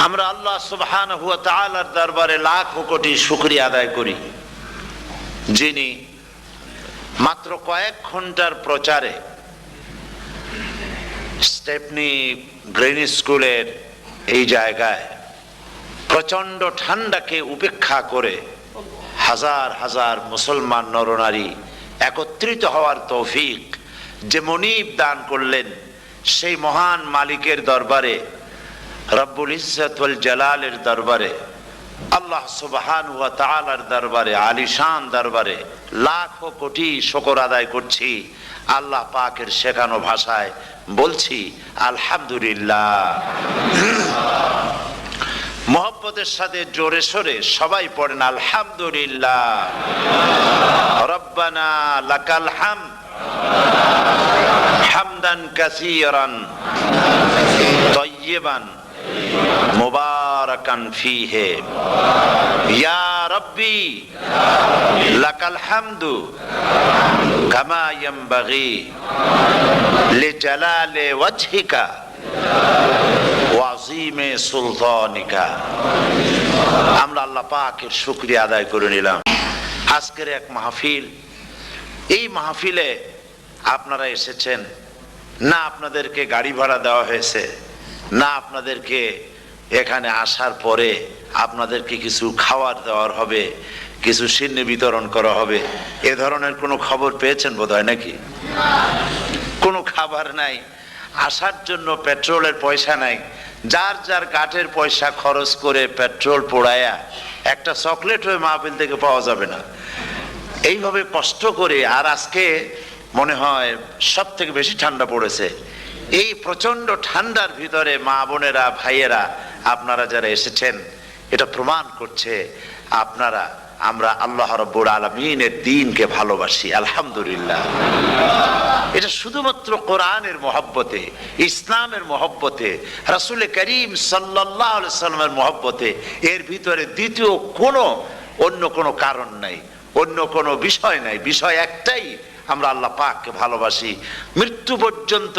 আমরা আল্লাহ সুবহানাহু ওয়া তাআলার দরবারে লাখ কোটি শুকরিয়া আদায় করি, যিনি মাত্র কয়েক ঘন্টার প্রচারে স্টেপনি গ্রিন স্কুলের এই জায়গায় প্রচন্ড ঠান্ডাকে উপেক্ষা করে হাজার হাজার মুসলমান নরনারী একত্রিত হওয়ার তৌফিক যে মনিব দান করলেন, সেই মহান মালিকের দরবারে, রব্বুল ইজ্জত ওয়াল জালালের দরবারে, আল্লাহ সুবহানাহু ওয়া তাআলার দরবারে, আলিশান দরবারে লাখো কোটি শুকর আদায় করছি। আল্লাহ পাকের শেখানো ভাষায় বলছি আলহামদুলিল্লাহ। মোহব্বতের সাথে জোরে সোরে সবাই পড়েন আলহামদুলিল্লাহ। রব্বানা লাকাল হামদ হামদান কাসীরান তাইয়িবান মুবারাকান ফীহি ইয়া রাব্বি লাকাল হামদু কামা ইয়ানবাগি লিজালালি ওয়াজহিকা ওয়া আযীমি সুলতানিকা। আমরা আল্লাহ পাকের শুকরিয়া আদায় করে নিলাম। আজকের এক মাহফিল, এই মাহফিলে আপনারা এসেছেন না, আপনাদেরকে গাড়ি ভাড়া দেওয়া হয়েছে না, আপনাদেরকে এখানে আসার পরে আপনাদেরকে কিছু খাবার দেওয়ার হবে, কিছু সিন্নি বিতরণ করা হবে, এ ধরনের কোনো খবর পেয়েছেন বোধহয় নাকি? কোনো খাবার নাই, আসার জন্য পেট্রোলের পয়সা নাই, যার যার গাটের পয়সা খরচ করে পেট্রোল পোড়ায়া একটা চকলেট হয়ে মাহফিল থেকে পাওয়া যাবে না, এইভাবে কষ্ট করে। আর আজকে মনে হয় সব থেকে বেশি ঠান্ডা পড়েছে। এই প্রচন্ড ঠান্ডার ভিতরে মা বোনেরা, ভাইয়েরা, আপনারা যারা এসেছেন, এটা প্রমাণ করছে আমরা আল্লাহ রাব্বুল আলামিনের দ্বীনকে ভালোবাসি। আলহামদুলিল্লাহ। এটা শুধুমাত্র কোরআনের মহব্বতে, ইসলামের মহব্বতে, রাসূল করিম সাল্লাল্লাহু আলাইহি সাল্লামের মহব্বতে, এর ভিতরে দ্বিতীয় অন্য কোনো কারণ নাই, অন্য কোনো বিষয় নাই। বিষয় একটাই, আমরা আল্লাহ পাককে ভালোবাসি। মৃত্যু পর্যন্ত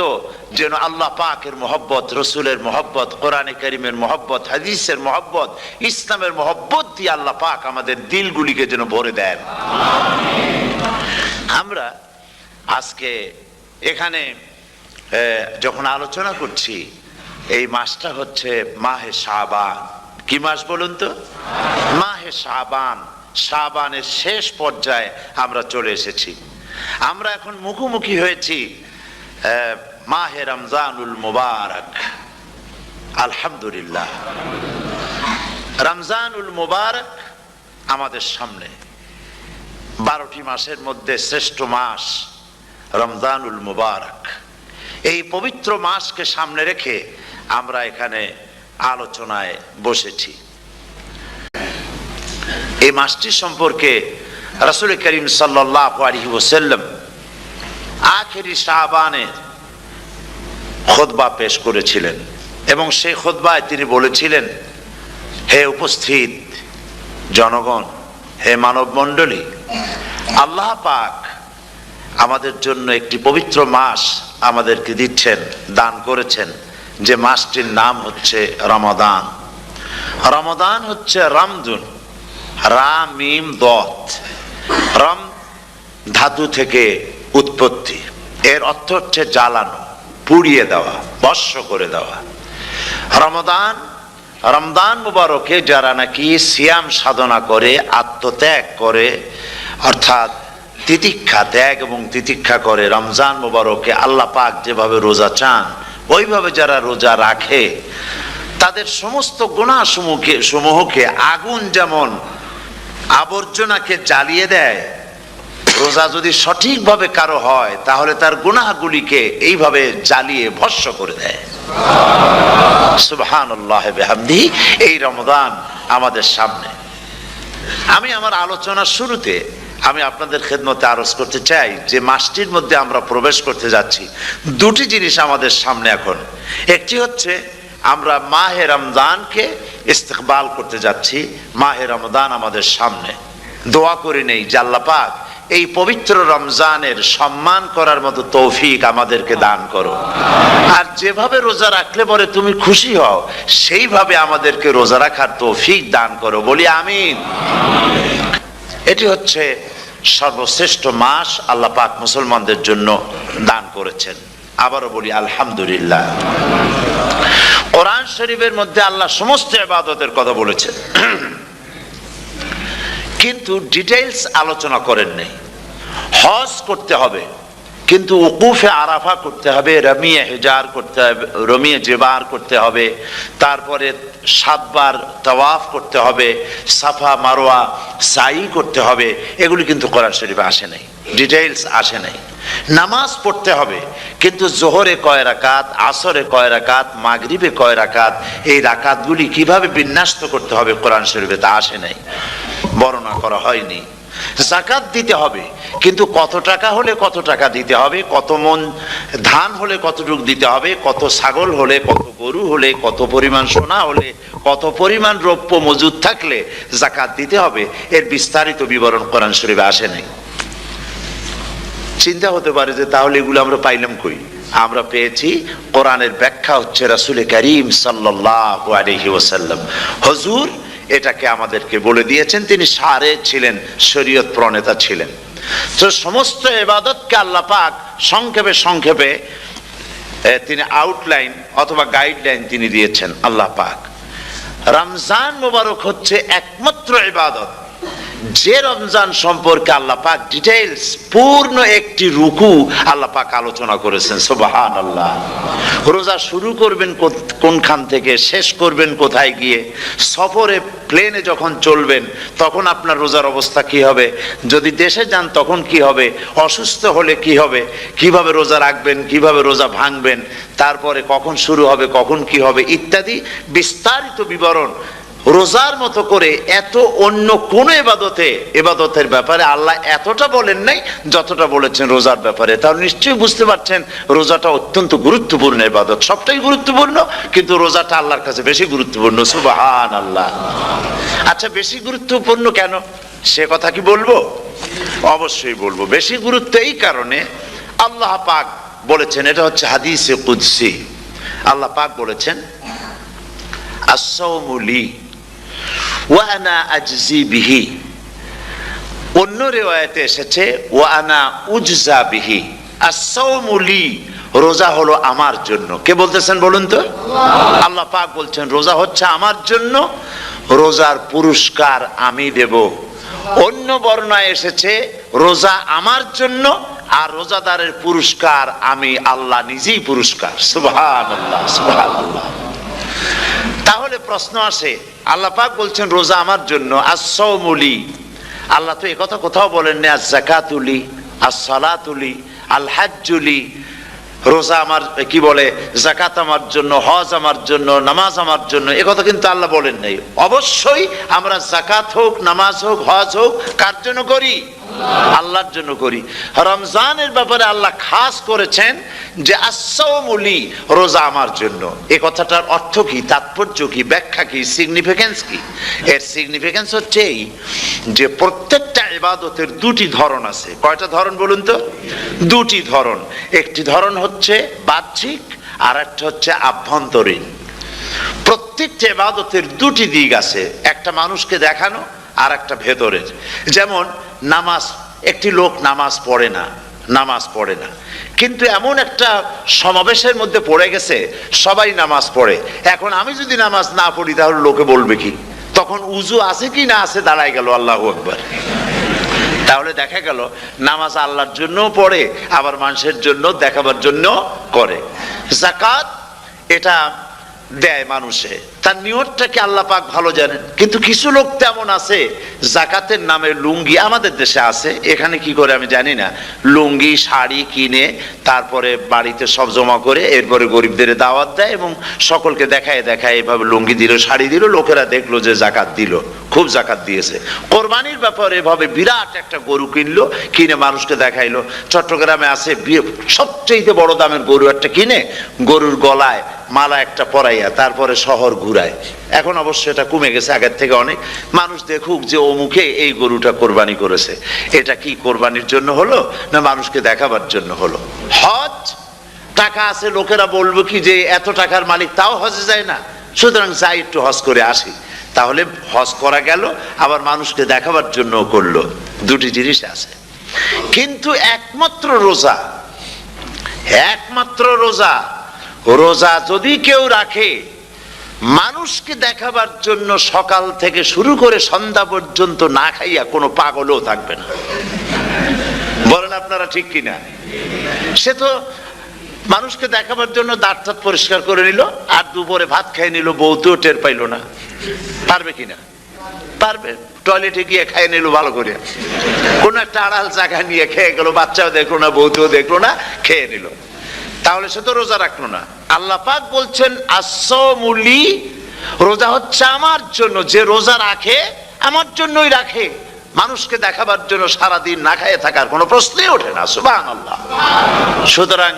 যেন আল্লাহ পাকের মহব্বত, রসুলের মহব্বত, কোরআনে কারীমের মহব্বত, হাদিসের মহব্বত, ইসলামের মহব্বত দিয়ে আল্লাহ পাক আমাদের দিলগুলিকে যেন ভরে দেন। আমরা আজকে এখানে যখন আলোচনা করছি, এই মাসটা হচ্ছে মাহে শাবান। কি মাস বলুন তো? মাহে শাবান। শাবানের শেষ পর্যায়ে আমরা চলে এসেছি। আমরা এখন মুখোমুখি হয়েছি মাহে রমজানুল মুবারক। আলহামদুলিল্লাহ, রমজানুল মুবারক আমাদের সামনে। 12টি মাসের মধ্যে শ্রেষ্ঠ মাস রমজানুল মুবারক। এই পবিত্র মাসকে সামনে রেখে আমরা এখানে আলোচনায় বসেছি। এই মাসটি সম্পর্কে রাসূল করিম সাল্লাল্লাহু আলাইহি ওয়াসাল্লাম আখেরি শাবানের খুতবা পেশ করেছিলেন এবং সেই খুতবায় তিনি বলেছিলেন, হে উপস্থিত জনগণ, হে মানব মণ্ডলী, আল্লাহ পাক আমাদের জন্য একটি পবিত্র মাস আমাদেরকে দিচ্ছেন, দান করেছেন, যে মাসটির নাম হচ্ছে রমাদান। রমাদান হচ্ছে রামদুন, রা মিম দত। রম ধাতু থেকে উৎপত্তি, এর অর্থ হচ্ছে জ্বালানো, পুড়িয়ে দেওয়া, ভস্ম করে দেওয়া। রমদান মুবারকে যারা নাকি সিয়াম সাধনা করে, আত্মত্যাগ করে, অর্থাৎ তিতিক্ষা, ত্যাগ এবং তিতিক্ষা করে, রমজান মুবারকে আল্লাহ পাক যেভাবে রোজা চান ওইভাবে যারা রোজা রাখে, তাদের সমস্ত গুনাহ সমূহকে আগুন যেমন আবর্জনাকে জ্বালিয়ে দেয়, রোজা যদি সঠিকভাবে কারো হয় তাহলে তার গুনাহগুলিকে এইভাবে জ্বালিয়ে ভস্ম করে দেয়। সুবহানাল্লাহ বিহামদিহি। এই রমাদান আমাদের সামনে। আমি আমার আলোচনার শুরুতে আমি আপনাদের খেদমতে আরজ করতে চাই যে মাসটির মধ্যে আমরা প্রবেশ করতে যাচ্ছি, দুটি জিনিস আমাদের সামনে এখন। একটি হচ্ছে আমরা মাহে রমজানকে ইস্তেকবাল করতে যাচ্ছি। মাহে রমজান আমাদের সামনে। দোয়া করে নেই যে আল্লাহ পাক এই পবিত্র রমজানের সম্মান করার মতো তৌফিক আমাদেরকে দান করো। আর যেভাবে রোজা রাখলে পরে তুমি খুশি হও, সেইভাবে আমাদেরকে রোজা রাখার তৌফিক দান করো, বলি আমিন। এটি হচ্ছে সর্বশ্রেষ্ঠ মাস আল্লাহ পাক মুসলমানদের জন্য দান করেছেন। আবারও বলি আলহামদুলিল্লাহ। কোরআন শরীফের মধ্যে আল্লাহ সমস্ত ইবাদতের কথা বলেছেন, কিন্তু ডিটেইলস আলোচনা করেন নাই। হজ করতে হবে, কিন্তু উকুফে আরাফা করতে হবে, রমিয়ে হেজার করতে হবে, রমিয়ে জেবার করতে হবে, তারপরে 7 বার তাওয়াফ করতে হবে, সাফা মারওয়া সাই করতে হবে। এগুলি কিন্তু কোরআন শরীফে আসে নাই, ডিটেইলস আসে নাই। নামাজ পড়তে হবে, কিন্তু জোহরে কয় রাকাত, আসরে কয় রাকাত, মাগরিবে কয় রাকাত, এই রাকাতগুলি কিভাবে বিন্যস্ত করতে হবে কোরআন শরীফে তা আসে নাই, বর্ণনা করা হয়নি। যাকাত দিতে হবে, কিন্তু কত টাকা হলে কত টাকা দিতে হবে, কত মন ধান হলে কতটুকু দিতে হবে, কত ছাগল হলে, কত গরু হলে, কত পরিমাণ সোনা হলে, কত পরিমাণ রৌপ্য মজুদ থাকলে যাকাত দিতে হবে, এর বিস্তারিত বিবরণ কোরআন শরীফে আসে নাই। চিন্তা হতে পারে যে তাহলে এগুলো আমরা পাইলাম কই? আমরা পেয়েছি কোরআনের ব্যাখ্যা হচ্ছে রাসূল করিম সাল্লাল্লাহু আলাইহি ওয়াসাল্লাম, হুজুর এটাকে আমাদেরকে বলে দিয়েছেন। তিনি সারে ছিলেন, শরীয়ত প্রণেতা ছিলেন। তো সমস্ত ইবাদতকে আল্লাহ পাক সংক্ষেপে সংক্ষেপে তিনি আউটলাইন অথবা গাইডলাইন তিনি দিয়েছেন আল্লাহ পাক। রমজান মুবারক হচ্ছে একমাত্র ইবাদত যে রমজান সম্পর্কে আল্লাহ পাক ডিটেইলস পূর্ণ একটি রুকু আল্লাহ পাক আলোচনা করেছেন। সুবহানাল্লাহ। রোজা শুরু করবেন কোনখান থেকে, শেষ করবেন কোথায় গিয়ে, সফরে প্লেনে যখন চলবেন তখন আপনার রোজার অবস্থা কি হবে, যদি দেশে যান তখন কি হবে, অসুস্থ হলে কি হবে, কিভাবে রোজা রাখবেন, কিভাবে রোজা ভাঙবেন, তারপরে কখন শুরু হবে, কখন কি হবে ইত্যাদি বিস্তারিত বিবরণ। রোজার মতো করে এত অন্য কোন ইবাদতের ব্যাপারে আল্লাহ এতটা বলেন নাই যতটা বলেছেন রোজার ব্যাপারে। তাহলে নিশ্চয়ই বুঝতে পারছেন রোজাটা অত্যন্ত গুরুত্বপূর্ণ ইবাদত। সবটাই গুরুত্বপূর্ণ, কিন্তু রোজাটা আল্লাহর কাছে বেশি গুরুত্বপূর্ণ। সুবহানাল্লাহ। আচ্ছা, বেশি গুরুত্বপূর্ণ কেন সে কথা কি বলবো? অবশ্যই বলবো। বেশি গুরুত্ব এই কারণে, আল্লাহ পাক বলেছেন, এটা হচ্ছে হাদিসে কুদসি। আল্লাহ পাক বলেছেন as-sawmu li wa ana ajzi bihi। অন্য রিওয়ায়াতে এসেছে ওয়া আনা উজজা বিহি। as-sawmu li, রোজা হলো আমার জন্য। কে বলতেছেন বলুন তো? আল্লাহ পাক বলছেন রোজা হচ্ছে আমার জন্য, রোজার পুরস্কার আমি দেব। অন্য বর্ণনায় এসেছে রোজা আমার জন্য আর রোজাদারের পুরস্কার আমি আল্লাহ নিজেই পুরস্কার। সুবহানাল্লাহ, সুবহানাল্লাহ। তাহলে প্রশ্ন আসে, আল্লাহ পাক বলছেন রোজা আমার জন্য, as-sawmu li। আল্লাহ তো একথা কোথাও বলেন না az-zakatu li, as-salatu li, al-hajju li। রোজা আমার কি বলে, যাকাত আমার জন্য, হজ আমার জন্য, নামাজ আমার জন্য, একথা কিন্তু আল্লাহ বলেন নাই। অবশ্যই আমরা যাকাত হোক, নামাজ হোক, হজ হোক কার জন্য করি? আল্লাহর জন্য করি। রমজানের ব্যাপারে আল্লাহ খাস করেছেন যে as-sawmu li, রোজা আমার জন্য। এই কথাটার অর্থ কি, তাৎপর্য কি, ব্যাখ্যা কি, সিগনিফিকেন্স কি? এর সিগনিফিকেন্স হচ্ছে এই যে প্রত্যেকটা ইবাদতের দুটি ধরন আছে। কয়টা ধরন বলুন তো? দুটি ধরন। একটি ধরন হচ্ছে বাহ্যিক আর একটা হচ্ছে আভ্যন্তরীণ। প্রত্যেকটা ইবাদতের দুটি দিক আছে, একটা মানুষকে দেখানো আর একটা ভেতরের। যেমন নামাজ, একটি লোক নামাজ পড়ে না, কিন্তু এমন একটা সমাবেশের মধ্যে পড়ে গেছে সবাই নামাজ পড়ে। এখন আমি যদি নামাজ না পড়ি তাহলে লোকে বলবে কি? তখন উজু আছে কি না আছে দাঁড়ায় গেল, আল্লাহু আকবার। তাহলে দেখা গেল নামাজ আল্লাহর জন্য পড়ে, আবার মানুষের জন্য দেখাবার জন্য করে। যাকাত এটা দেয় মানুষে, তার নিয়তটাকে আল্লাহ পাক ভালো জানেন। কিন্তু কিছু লোক তেমন আছে যাকাতের নামে লুঙ্গি, আমাদের দেশে আছে, এখানে কি করে আমি জানি না, লুঙ্গি শাড়ি কিনে তারপরে বাড়িতে সব জমা করে এরপরে গরিবদের দাওয়াত দেয় এবং সকলকে দেখায় এভাবে লুঙ্গি দিল, শাড়ি দিল, লোকেরা দেখলো যে যাকাত দিল, খুব যাকাত দিয়েছে। কোরবানির ব্যাপারে এভাবে বিরাট একটা গরু কিনলো, কিনে মানুষকে দেখাইলো। চট্টগ্রামে আছে সবচেয়ে বড় দামের গরু একটা কিনে গরুর গলায় মালা একটা পরাইয়া তারপরে শহর ঘুরায়। এখন অবশ্য এটা কমে গেছে আগের থেকে অনেক। মানুষ দেখুক যে অমুকে এই গরুটা কোরবানি করেছে, এটা কি কোরবানির জন্য হলো না মানুষকে দেখাবার জন্য হলো? হজ, টাকা আছে, লোকেরা বলবো কি যে এত টাকার মালিক তাও হজে যায় না, সুতরাং যাই একটু হজ করে আসি। তাহলে হজ করা গেল, আবার মানুষকে দেখাবার জন্য করলো, দুটি জিনিস আছে। কিন্তু একমাত্র রোজা, একমাত্র রোজা, রোজা যদি কেউ রাখে মানুষকে দেখাবার জন্য সকাল থেকে শুরু করে সন্ধ্যা পর্যন্ত না খাইয়া কোনো পাগলও থাকবে না। বলেন আপনারা ঠিক কিনা? সে তো মানুষকে দেখাবার জন্য দাঁত টাত পরিষ্কার করে নিল, আর দুপুরে ভাত খাই নিল, বউতেও টের পাইল না। পারবে কিনা? পারবে। টয়লেটে গিয়ে খাই নিল ভালো করে, কোন একটা আড়াল জায়গা নিয়ে খেয়ে গেল, বাচ্চাও দেখলো না, বউতেও দেখলো না, খেয়ে নিল। তাহলে সে তো রোজা রাখলো না। আল্লাহ পাক বলছেন আসসামুলি, রোজা হচ্ছে আমার জন্য। যে রোজা রাখে আমার জন্যই রাখে, মানুষকে দেখাবার জন্য সারাদিন না খেয়ে থাকার কোনো প্রশ্নই ওঠে না। সুবহানাল্লাহ। সুতরাং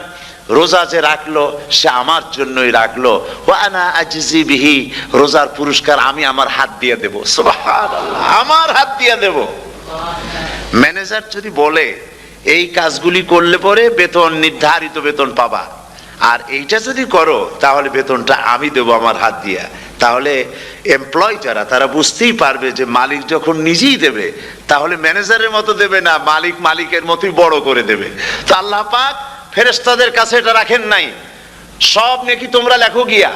রোজা যে রাখলো সে আমার জন্যই রাখলো। ওয়া আনা আজজি বিহি, রোজার পুরস্কার আমি আমার হাত দিয়ে দেব। সুবহানাল্লাহ, আমার হাত দিয়ে দেব। ম্যানেজার যদি বলে এই কাজগুলি করলে পরে বেতন, নির্ধারিত বেতন পাবা, আর এইটা যদি করো তাহলে বেতনটা আমি দেব আমার হাত দিয়া, তাহলে এমপ্লয় যারা তারা বুঝতেই পারবে যে মালিক যখন নিজেই দেবে তাহলে ম্যানেজারের মতো দেবে না, মালিক মালিকের মতোই বড় করে দেবে। তো আল্লাহ পাক ফেরেশতাদের কাছে এটা রাখেন নাই, সব নেকি তোমরা লেখো গিয়া,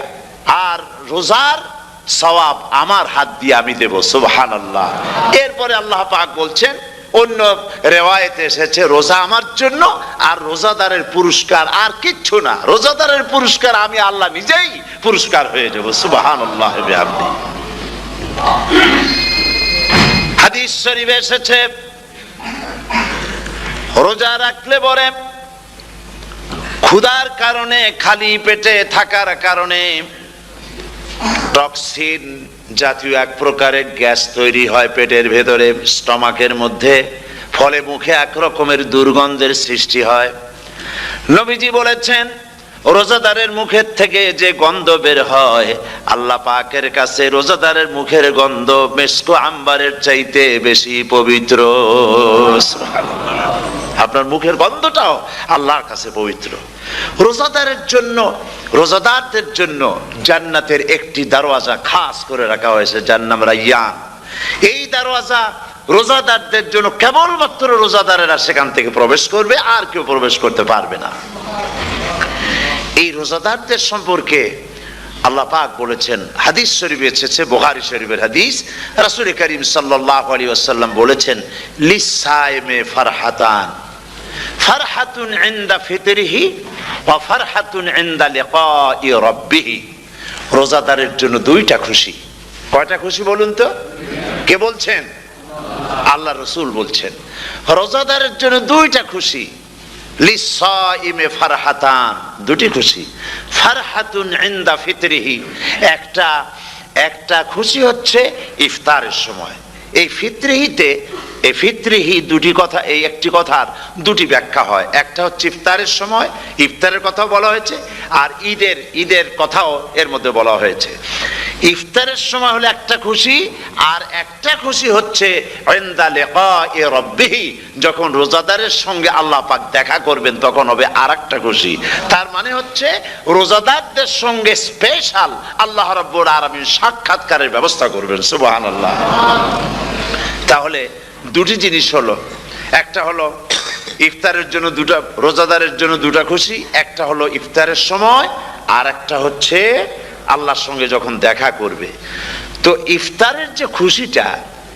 আর রোজার সওয়াব আমার হাত দিয়ে আমি দেব। সুবহানাল্লাহ। এরপরে আল্লাহ পাক বলছেন, অন্য রেওয়ায়েতে এসেছে রোজা আমার জন্য, আর রোজাদারের পুরস্কার আর কিচ্ছু না, রোজাদারের পুরস্কার আমি আল্লাহ নিজেই পুরস্কার হয়ে যাব। সুবহানাল্লাহ। হাদিস শরীফে এসেছে রোজা রাখলে পরে ক্ষুধার কারণে, খালি পেটে থাকার কারণে টক্সিন জাতীয় এক প্রকারের গ্যাস তৈরি হয় পেটের ভেতরে, স্টমাকের মধ্যে, ফলে মুখে এক রকমের দুর্গন্ধের সৃষ্টি হয়। নবীজি বলেছেন রোজাদারের মুখের থেকে যে গন্ধ বের হয় আল্লাহ পাকের কাছে রোজাদারের মুখের গন্ধ মেশক আম্বারের চাইতে বেশি পবিত্র। আপনার মুখের গন্ধটাও আল্লাহর কাছে পবিত্র। রোজাদারের জন্য, রোজাদারদের জন্য জান্নাতের একটি দরওয়াজা খাস করে রাখা হয়েছে, যার নাম রায়্যান। এই দরওয়াজা রোজাদারদের জন্য, কেবলমাত্র রোজাদারেরা সেখান থেকে প্রবেশ করবে, আর কেউ প্রবেশ করতে পারবে না। এই রোজাদারদের সম্পর্কে আল্লাহ পাক বলেছেন, হাদিস শরীফে এসেছে, বুখারী শরীফের হাদিস, রাসূল করিম সাল্লাল্লাহু আলাইহি ওয়াসাল্লাম বলেছেন লিসাইমে ফারহাতান, ফারহাতুন ইনদা ফিতরিহি ওয়া ফারহাতুন ইনদা লিকাই রাব্বিহি। রোজাদারের জন্য দুইটা খুশি। কয়টা খুশি বলুন তো? কে বলছেন? আল্লাহ রাসূল বলছেন রোজাদারের জন্য দুইটা খুশি। লিসাইমে ফারহাতান, দুটি খুশি। ফারহাতুন ইনদা ফিতরিহি, একটা খুশি হচ্ছে ইফতারের সময়। এই ফিতরিহিতে, এই ফিতরিহি দুটি কথা, এই একটি কথার দুটি ব্যাখ্যা হয়। একটা হচ্ছে ইফতারের সময়, ইফতারের কথাও বলা হয়েছে, আর ঈদের কথাও এর মধ্যে বলা হয়েছে। ইফতারের সময় হলো একটা খুশি, আর একটা খুশি হচ্ছে ইনদা লিকাই রাব্বিহি, যখন রোজাদারের সঙ্গে আল্লাহ পাক দেখা করবেন তখন হবে আরেকটা খুশি। তার মানে হচ্ছে রোজাদারদের সঙ্গে স্পেশাল আল্লাহ রাব্বুল আলামিন সাক্ষাৎকারের ব্যবস্থা করবেন। সুবহানাল্লাহ। তাহলে দুটি জিনিস হলো, একটা হলো ইফতারের জন্য দুটা, রোজাদারের জন্য দুটা খুশি, একটা হলো ইফতারের সময়, আর একটা হচ্ছে আল্লাহর সঙ্গে যখন দেখা করবে। তো ইফতারের যে খুশিটা,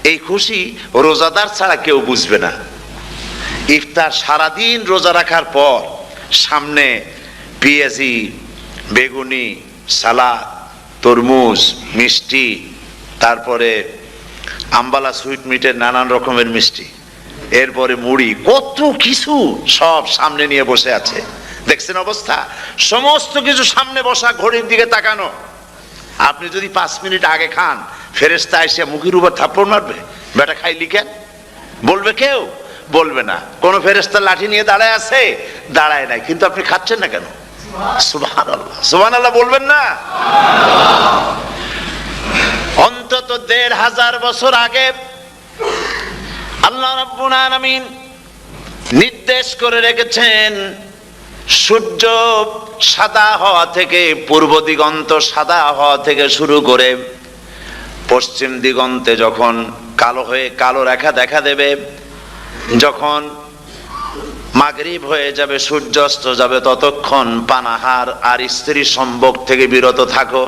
এই খুশি রোজাদার ছাড়া কেউ বুঝবে না। ইফতার সারাদিন রোজা রাখার পর সামনে পেঁয়াজি, বেগুনি, সালাদ, তরমুজ, মিষ্টি, তারপরে আম্বালা সুইট মিটের নানান রকমের মিষ্টি, এরপরে মুড়ি, কত কিছু সব সামনে নিয়ে বসে আছে। দেখছেন অবস্থা? সমস্ত কিছু সামনে বসা, ঘড়ির দিকে তাকানো। আপনি যদি 5 মিনিট আগে খান, ফেরেশতা এসে মুখের উপর থাপ্পড় মারবে, বেটা খাইলি কেন? বলবে কেউ? বলবে না। কোন ফেরেশতা লাঠি নিয়ে দাঁড়ায় আছে? দাঁড়ায় নাই। কিন্তু আপনি খাচ্ছেন না কেন? সুবহানাল্লাহ, সুবহানাল্লাহ বলবেন না? অন্তত ১৫০০ বছর আগে আল্লাহ রাব্বুল আলামিন নির্দেশ করে রেখেছেন, সূর্য সাদা হওয়া থেকে, পূর্ব দিগন্ত সাদা হওয়া থেকে শুরু করে পশ্চিম দিগন্তে যখন কালো হয়ে কালো রেখা দেখা দেবে, যখন মাগরিব হয়ে যাবে, সূর্যাস্ত যাবে, ততক্ষণ পানাহার আর স্ত্রী সম্ভোগ থেকে বিরত থাকো।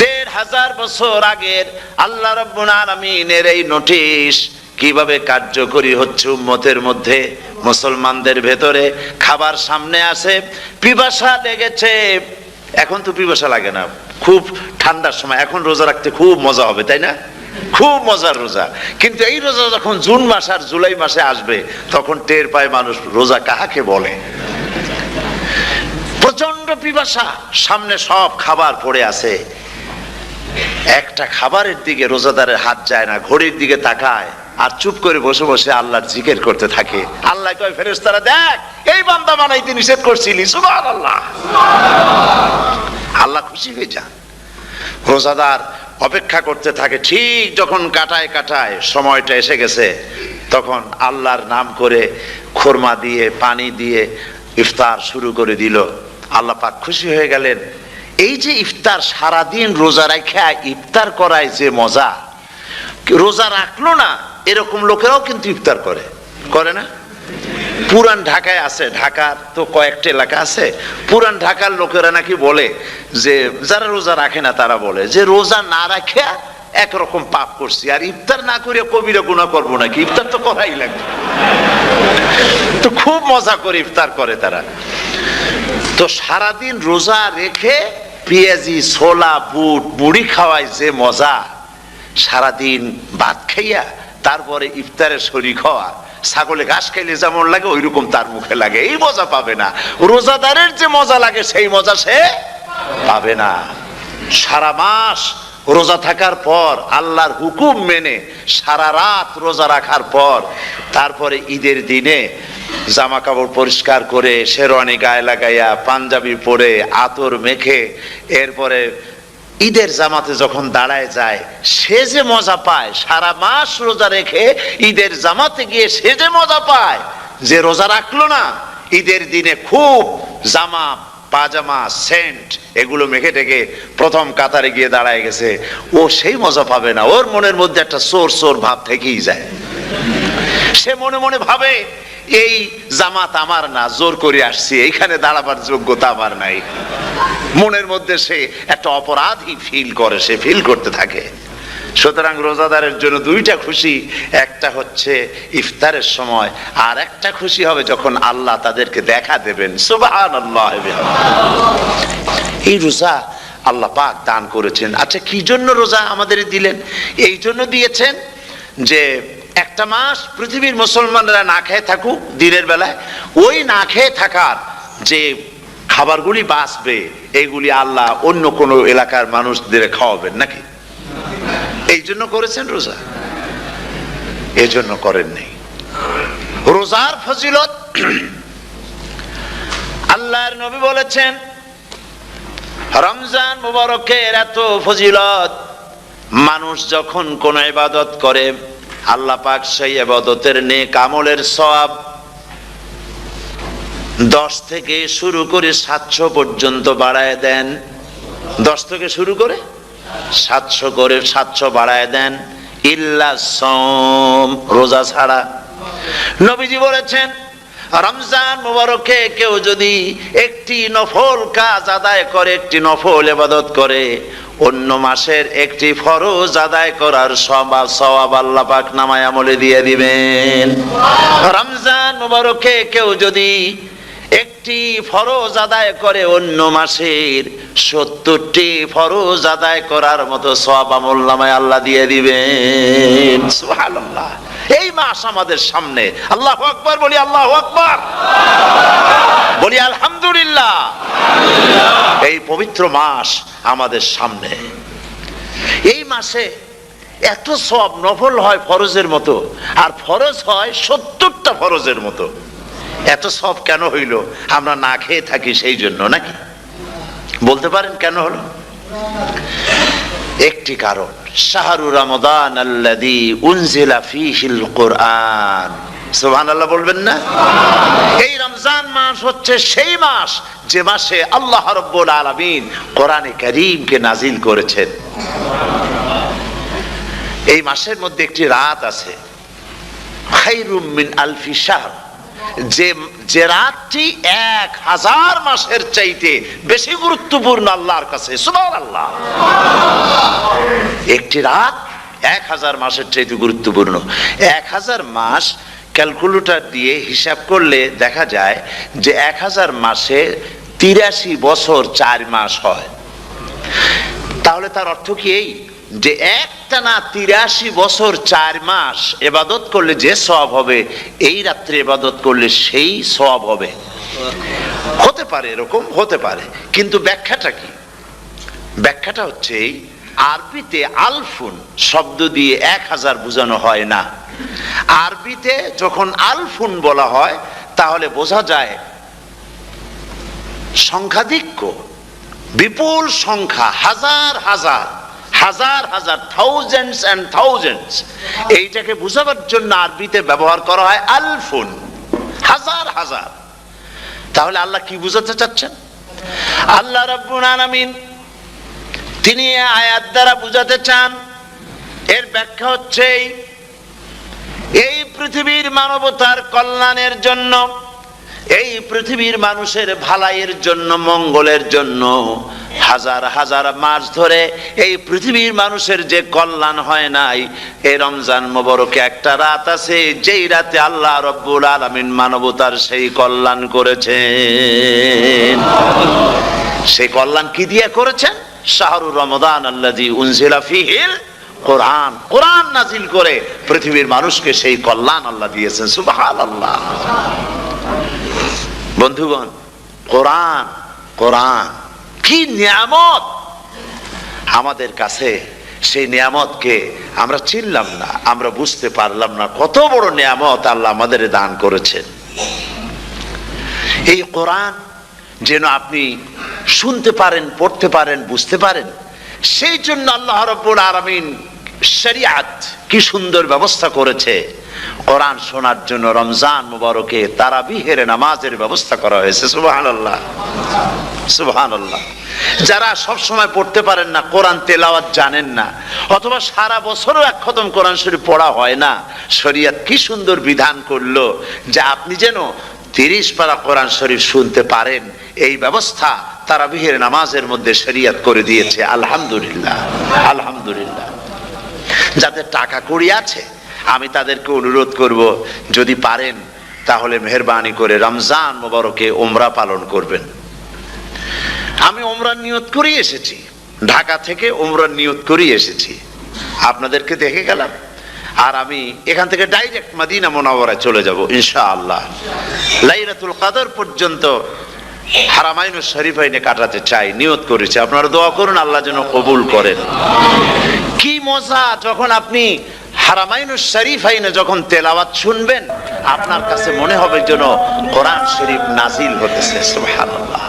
১৫০০ বছর আগের আল্লাহ রাব্বুল আলামিনের এই নোটিশ কিভাবে কার্যকরী হচ্ছে উম্মতের মধ্যে, মুসলমানদের ভেতরে। খাবার সামনে আসে, পিপাসা লেগেছে, এখন তো পিপাসা লাগে না, খুব ঠান্ডার সময়, এখন রোজা রাখতে খুব মজা হবে, তাই না? খুব মজার রোজা। কিন্তু এই রোজা যখন জুন মাস আর জুলাই মাসে আসবে, তখন টের পায় মানুষ রোজা কাহাকে বলে। প্রচন্ড পিপাসা, সামনে সব খাবার পড়ে আছে, একটা খাবারের দিকে রোজাদারের হাত যায় না, ঘড়ির দিকে তাকায় আর চুপ করে বসে বসে আল্লাহর জিকির করতে থাকে। আল্লাহ কয়, ফেরেশতারা দেখ, এই বান্দা বানাইতে নিষেধ করছিলি, সুবহানাল্লাহ। আল্লাহ খুশি হয়ে যান। রোজাদার অপেক্ষা করতে থাকে, ঠিক যখন কাটায় কাটায় সময়টা এসে গেছে, তখন আল্লাহর নাম করে খুরমা দিয়ে পানি দিয়ে ইফতার শুরু করে দিল। আল্লাহ পাক খুশি হয়ে গেলেন। এই যে ইফতার, সারাদিন রোজা রাখা ইফতার করায় যে মজা, রোজা রাখলো না এরকম লোকেরাও কিন্তু ইফতার করে, করে না? পুরান ঢাকায় আছে, ঢাকার তো কয়েকটা এলাকা আছে, পুরান ঢাকার লোকেরা নাকি বলে যে, যারা রোজা রাখে না তারা বলে যে, রোজা না রাখে একরকম পাপ করছি, আর ইফতার না করে কবিরা গুনাহ করবো নাকি, ইফতার তো করাই লাগবে। তো খুব মজা করে ইফতার করে তারা। তো সারাদিন রোজা রেখে পেঁয়াজি, ছোলা, বুট, মুড়ি খাওয়ায় যে মজা, সারাদিন ভাত খাইয়া তারপরে ইফতারে শরীক হওয়া, ছাগলে ঘাস খাইলে যেমন লাগে ওই রকম তার মুখে লাগে, এই মজা পাবে না। রোজাদারের যে মজা লাগে সেই মজা সে পাবে না। সারা মাস রোজা থাকার পর, আল্লাহর হুকুম মেনে সারা রাত রোজা রাখার পর, তারপরে ঈদের দিনে জামা কাপড় পরিষ্কার করে, শেরওয়ানি গায়ে লাগাইয়া, পাঞ্জাবি পরে, আতর মেখে, এরপরে ঈদের জামাতে যখন দাঁড়ায় যায়, সে যে মজা পায়, সারা মাস রোজা রেখে ঈদের জামাতে গিয়ে সে যে মজা পায়, যে রোজা রাখলো না, ঈদের দিনে খুব জামা, পাজামা, সেন্ট এগুলো মেখে টেকে প্রথম কাতারে গিয়ে দাঁড়ায় গেছে, ও সেই মজা পাবে না। ওর মনের মধ্যে একটা চোর চোর ভাব থেকেই যায়। সে মনে মনে ভাবে, এই জামাত আমার না, জোর করে আসছি, এইখানে দাঁড়াবার যোগ্যতা আমার নাই। মনের মধ্যে সে একটা অপরাধী ফিল করে, সে ফিল করতে থাকে। সুতরাং রোজাদারের জন্য দুইটা খুশি, একটা হচ্ছে ইফতারের সময়, আর একটা খুশি হবে যখন আল্লাহ তাদেরকে দেখা দেবেন। সুবহানাল্লাহ। এই রোজা আল্লাহ পাক দান করেছেন। আচ্ছা, কি জন্য রোজা আমাদের দিলেন? এই জন্য দিয়েছেন যে একটা মাস পৃথিবীর মুসলমানরা না খেয়ে থাকুক দিনের বেলায়, ওই না খেয়ে থাকার যে খাবারগুলি বাঁচবে, এইগুলি আল্লাহ অন্য কোনো এলাকার মানুষদের খাওয়াবেন নাকি? এই জন্য করেছেন রোজা, এই জন্য করেন নাই। রোজার ফজিলত আল্লাহর নবী বলেছেন, রমজান মুবারকের এত ফজিলত, মানুষ যখন কোন ইবাদত করে, আল্লাহ পাক সেই ইবাদতের নেক আমলের সওয়াব 10 থেকে শুরু করে 700 পর্যন্ত বাড়ায় দেন। 10 থেকে শুরু করে 700 বাড়ায় দেন, ইল্লা সাওম, রোজা ছাড়া। নবীজি বলেছেন, রমজান মুবারকে কেউ যদি একটি নফল কাজ আদায় করে, একটি নফল ইবাদত করে, অন্য মাসের একটি ফরজ আদায় করার সওয়াব আল্লাহ পাক নামায়ে আমলে দিয়ে দিবেন। রমজান মুবারকে কেউ যদি একটি ফরজ আদায় করে, অন্য মাসের 70টি ফরজ আদায় করার মতো সওয়াব আমলনামায় আল্লাহ দিয়ে দিবেন। সুবহানাল্লাহ। এই মাস আমাদের সামনে, আল্লাহু আকবার বলি, আল্লাহু আকবার বলি, আলহামদুলিল্লাহ। এই পবিত্র মাস আমাদের সামনে, এই মাসে এত সওয়াব, নফল হয় ফরজের মতো, আর ফরজ হয় 70টা ফরজের মতো। এত সব কেন হইল? আমরা না খেয়ে থাকি সেই জন্য নাকি? বলতে পারেন কেন হলো? একটি কারণ, শাহরু রমাদান আল্লাযী উনজিলা ফীহিল কুরআন। সুবহানাল্লাহ বলবেন না? এই রমজান মাস হচ্ছে সেই মাস যে মাসে আল্লাহ রাব্বুল আলামিন কোরআনে কারীমকে নাজিল করেছেন। এই মাসের মধ্যে একটি রাত আছে, খায়রুম মিন আলফি শাহর, যে রাতটি 1000 মাসের চাইতে বেশি গুরুত্বপূর্ণ আল্লাহর কাছে। সুবহানাল্লাহ। একটি রাত 1000 মাসের চাইতে গুরুত্বপূর্ণ। 1000 মাস ক্যালকুলেটর দিয়ে হিসাব করলে দেখা যায় যে 1000 মাসে 83 বছর 4 মাস হয়। তাহলে তার অর্থ কি এই যে একটানা 83 বছর 4 মাস ইবাদত করলে যে সওয়াব হবে, এই রাত্রে ইবাদত করলে সেই সওয়াব হবে। হতে পারে, এরকম হতে পারে, কিন্তু ব্যাখ্যাটা কি? ব্যাখ্যাটা হচ্ছে এই, আরবিতে আলফুন শব্দ দিয়ে 1000 বোঝানো হয় না। আরবিতে যখন আলফুন বলা হয় তাহলে বোঝা যায় সংখ্যাধিক্য, বিপুল সংখ্যা, হাজার হাজার হাজার হাজার, থাউজেন্ডস এন্ড থাউজেন্ডস। এইটাকে বোঝাবার জন্য আরবিতে ব্যবহার করা হয় আলফুন, হাজার হাজার। তাহলে আল্লাহ কি বুঝাতে চাচ্ছেন? আল্লাহ রাব্বুল আলামিন তিনি আয়াত দ্বারা বুঝাতে চান, এর ব্যাখ্যা হচ্ছে এই পৃথিবীর মানবতার কল্যাণের জন্য, এই পৃথিবীর মানুষের ভালাইয়ের জন্য, মঙ্গলের জন্য হাজার হাজার মাস ধরে এই পৃথিবীর মানুষের যে কল্যাণ হয় নাই, এই রমজান মোবারকে একটা রাত আছে যেই রাতে আল্লাহ রাব্বুল আলামিন মানবতার সেই কল্যাণ করেছেন। সেই কল্যাণ কি দিয়ে করেছেন? শাহরু রমাদান আল্লাযী উনজিলা ফীহিল কোরআন, কোরআন নাজিল করে পৃথিবীর মানুষকে সেই কল্যাণ আল্লাহ দিয়েছেন। সুবহানাল্লাহ। বন্ধুগণ, কোরআন, কোরআন কি নিয়ামত আমাদের কাছে! সেই নিয়ামতকে আমরা চিনলাম না, আমরা বুঝতে পারলাম না কত বড় নিয়ামত আল্লাহ আমাদের দান করেছেন। এই কোরআন যেন আপনি শুনতে পারেন, পড়তে পারেন, বুঝতে পারেন, সেই জন্য আল্লাহ রাব্বুল আলামিন শরিয়াত কি সুন্দর ব্যবস্থা করেছে। কোরআন শোনার জন্য রমজান মুবারকে তারাবিহের নামাজের ব্যবস্থা করা হয়েছে। সুবহানাল্লাহ, সুবহানাল্লাহ। যারা সব সময় পড়তে পারেন না, কোরআন তেলাওয়াত জানেন না, অথবা সারা বছরও এক খতম কোরআন শরীফ পড়া হয় না, শরিয়ত কি সুন্দর বিধান করলো যে আপনি যেন 30 পারা কোরআন শরীফ শুনতে পারেন, এই ব্যবস্থা তারাবিহের নামাজের মধ্যে শরিয়ত করে দিয়েছে। আলহামদুলিল্লাহ, আলহামদুলিল্লাহ। যাদের টাকা কড়ি আছে আমি তাদেরকে অনুরোধ করব, যদি পারেন তাহলে মেহেরবানি করে রমজান মোবারকে উমরা পালন করবেন। আমি উমরার নিয়ত করে এসেছি, ঢাকা থেকে উমরার নিয়ত করে এসেছি, আপনাদেরকে দেখে গেলাম। আর আমি এখান থেকে ডাইরেক্ট মদিনা মুনাওয়ারায় চলে যাব ইনশাআল্লাহ। লাইলাতুল কদর পর্যন্ত হারামাইনুশ শরীফাইনে কাটাতে চাই, নিয়ত করেছি। আপনারা দোয়া করুন আল্লাহ যেন কবুল করেন। কি মজা যখন আপনি হারামাইনুশ শরীফাইনে যখন তেলাওয়াত শুনবেন, আপনার কাছে মনে হবে যেন কোরআন শরীফ নাজিল হতেছে। সুবহানাল্লাহ।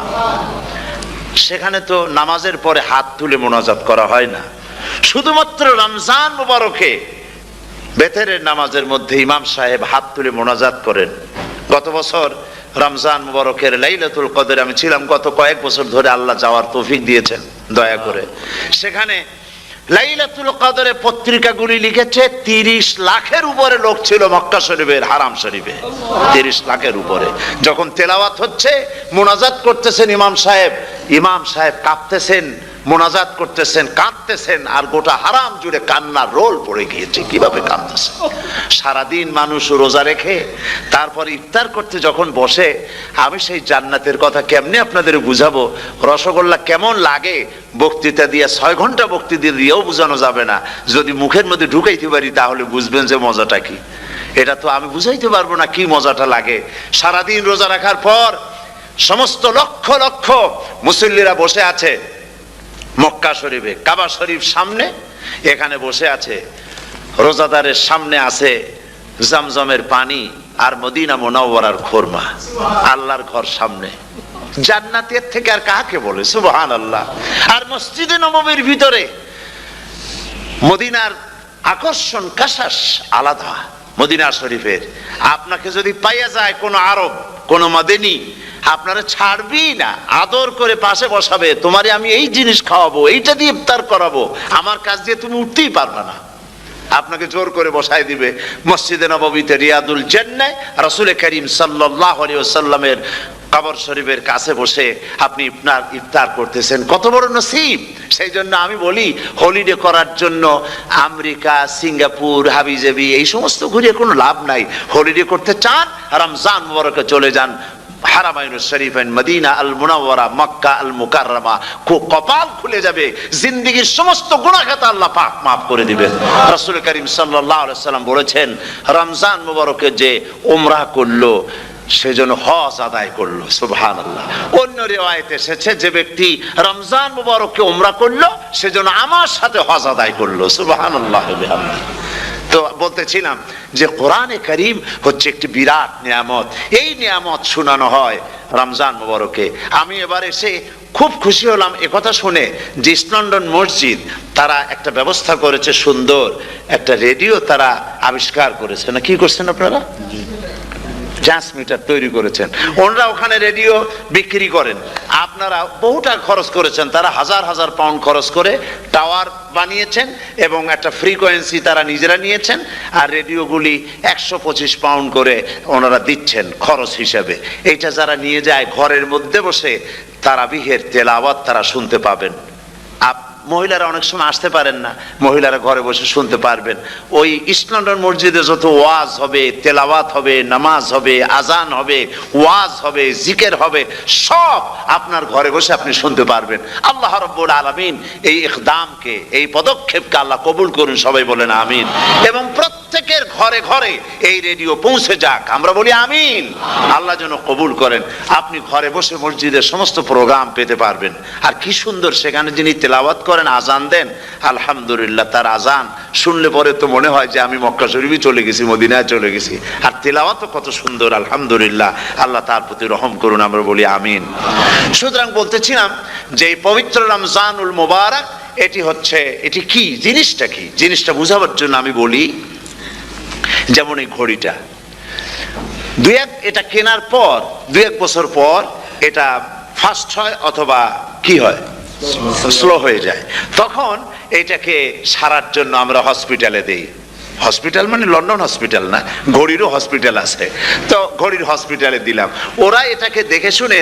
সেখানে তো নামাজের পরে হাত তুলে মোনাজাত করা হয় না, শুধুমাত্র রমজান মুবারকে বেতেরের নামাজের মধ্যে ইমাম সাহেব হাত তুলে মোনাজাত করেন। গত বছর রমজান মুবারকের লাইলাতুল কদরে আমি ছিলাম, গত কয়েক বছর ধরে আল্লাহ যাওয়ার তৌফিক দিয়েছেন দয়া করে। সেখানে লাইলাতুল কদরে পত্রিকাগুলি লিখেছে 30 লাখের উপরে লোক ছিল মক্কা শরীফের, হারাম শরীফে 30 লাখের উপরে। যখন তেলাওয়াত হচ্ছে, মোনাজাত করতেছেন ইমাম সাহেব কাঁপতেছেন, মোনাজাত করতেছেন, কাঁদতেছেন, আর গোটা হারাম জুড়ে কান্নার রোল পড়ে গিয়েছে। কিভাবে কাঁদতেছে! সারাদিন মানুষ রোজা রেখে তারপর ইফতার করতে যখন বসে, আমি সেই জান্নাতের কথা কেমনে আপনাদের বুঝাবো? রসগোল্লা কেমন লাগে বক্তৃতা দিয়ে 6 ঘন্টা বক্তৃতা দিয়েও বোঝানো যাবে না। যদি মুখের মধ্যে ঢুকাইতে পারি তাহলে বুঝবেন যে মজাটা কি। এটা তো আমি বুঝাইতে পারবো না কি মজাটা লাগে। সারাদিন রোজা রাখার পর সমস্ত লক্ষ লক্ষ মুসল্লিরা বসে আছে মক্কা শরীফে, কাবা শরীফ সামনে, এখানে বসে আছে। রোজাদারের সামনে আছে জমজমের পানি আর মদিনা মুনাওয়ারার খুরমা, আল্লাহর ঘর সামনে, জান্নাতের থেকে আর কাকে বলে সুবহানাল্লাহ। আর মসজিদে নববীর ভিতরে মদিনার আকর্ষণ কাশাস আলাদা। মদিনা শরীফের আপনাকে যদি পাইয়া যায় কোন আরব, কোন মাদানী, আপনারা ছাড়বি না, আদর করে পাশে বসাবে, তোমারে আমি এই জিনিস খাওয়াবো, এইটা দিয়ে ইফতার করাবো, আমার কাছ দিয়ে তুমি উঠতেই পারবে না, আপনাকে জোর করে বসায় দিবে। মসজিদে নববীতে রিয়াদুল জান্নাহ রাসূল করিম সাল্লাল্লাহু আলাইহি ওয়াসাল্লামের কবর শরীফের কাছে বসে আপনি ইফতার করতেছেন, কত বড় নসিব। সেই জন্য আমি বলি, হলিডে করার জন্য আমেরিকা, সিঙ্গাপুর, হাবিজাবি এই সমস্ত ঘুরে কোনো লাভ নাই। হলিডে করতে চান, রমজান মুবারকে চলে যান হারামাইন শরীফাইন, মদিনা আল মুনাওয়ারা, মক্কা আল মুকাররমা, কপাল খুলে যাবে, জিন্দেগীর সমস্ত গুনাহ খাতা আল্লাহ পাক maaf করে দিবেন। রাসূল করিম সাল্লাল্লাহু আলাইহি ওয়াসাল্লাম বলেছেন, রমজান মুবারকে যে উমরা করলো সেজন্য হজ আদায় করলো, সুবহানাল্লাহ। অন্য রিওয়ায়াতে এসেছে, যে ব্যক্তি রমজান মুবারকে উমরা করলো সেজন্য আমার সাথে হজ আদায় করলো, সুবহানাল্লাহ। তো বলতেছিলাম যে কোরআনে কারীম হচ্ছে একটি বিরাট নিয়ামত। এই নিয়ামত শোনানো হয় রমজান মুবারকে। আমি এবার এসে খুব খুশি হলাম একথা শুনে যে ইস্ট লন্ডন মসজিদ তারা একটা ব্যবস্থা করেছে, সুন্দর একটা রেডিও তারা আবিষ্কার করেছে, না কি করছেন আপনারা? ট্রান্সমিটার তৈরি করেছেন। ওনারা ওখানে রেডিও বিক্রি করেন, আপনারা বহুটা খরচ করেছেন, তারা হাজার হাজার পাউন্ড খরচ করে টাওয়ার বানিয়েছেন এবং একটা ফ্রিকোয়েন্সি তারা নিজেরা নিয়েছেন, আর রেডিওগুলি 125 পাউন্ড করে ওনারা দিচ্ছেন খরচ হিসাবে। এইটা যারা নিয়ে যায় ঘরের মধ্যে বসে তারাবিহের তেলাওয়াত তারা শুনতে পাবেন। মহিলারা অনেক সময় আসতে পারেন না, মহিলারা ঘরে বসে শুনতে পারবেন। ওই ইস্ট লন্ডন মসজিদে যত ওয়াজ হবে, তেলাওয়াত হবে, নামাজ হবে, আজান হবে, ওয়াজ হবে, জিকির হবে, সব আপনার ঘরে বসে আপনি শুনতে পারবেন। আল্লাহ রাব্বুল আলামিন এই ইকদামকে, এই পদক্ষেপকে আল্লাহ কবুল করুন, সবাই বলেন আমিন। এবং প্রত্যেকের ঘরে ঘরে এই রেডিও পৌঁছে যাক, আমরা বলি আমিন। আল্লাহ যেন কবুল করেন। আপনি ঘরে বসে মসজিদের সমস্ত প্রোগ্রাম পেতে পারবেন। আর কি সুন্দর, সেখানে যিনি তেলাওয়াত করেন, আজান দেন, আলহামদুলিল্লাহ, তার আজান শুনলে পরে তো মনে হয় যে আমি মক্কা শরীফে চলে গেছি, মদিনায় চলে গেছি। আর তেলাওয়াত কত সুন্দর, আলহামদুলিল্লাহ। আল্লাহ তার প্রতি রহম করুন, আমরা বলি আমিন। সুতরাং বলতেছিলাম যে এই পবিত্র রমজানুল মুবারক, এটি হচ্ছে, এটি কি জিনিসটা, কি জিনিসটা বুঝাবার জন্য আমি বলি, যেমন এই ঘড়িটা এটা কেনার পর 2-1 বছর পর এটা ফাস্ট হয় অথবা কি হয়, স্লো হয়ে যায়। তখন এটাকে সারার জন্য আমরা হসপিটালে দেই। হসপিটাল মানে লন্ডন হসপিটাল না, ঘড়িরও হসপিটাল আছে। তো ঘড়ির হসপিটালে দিলাম, ওরা এটাকে দেখে শুনে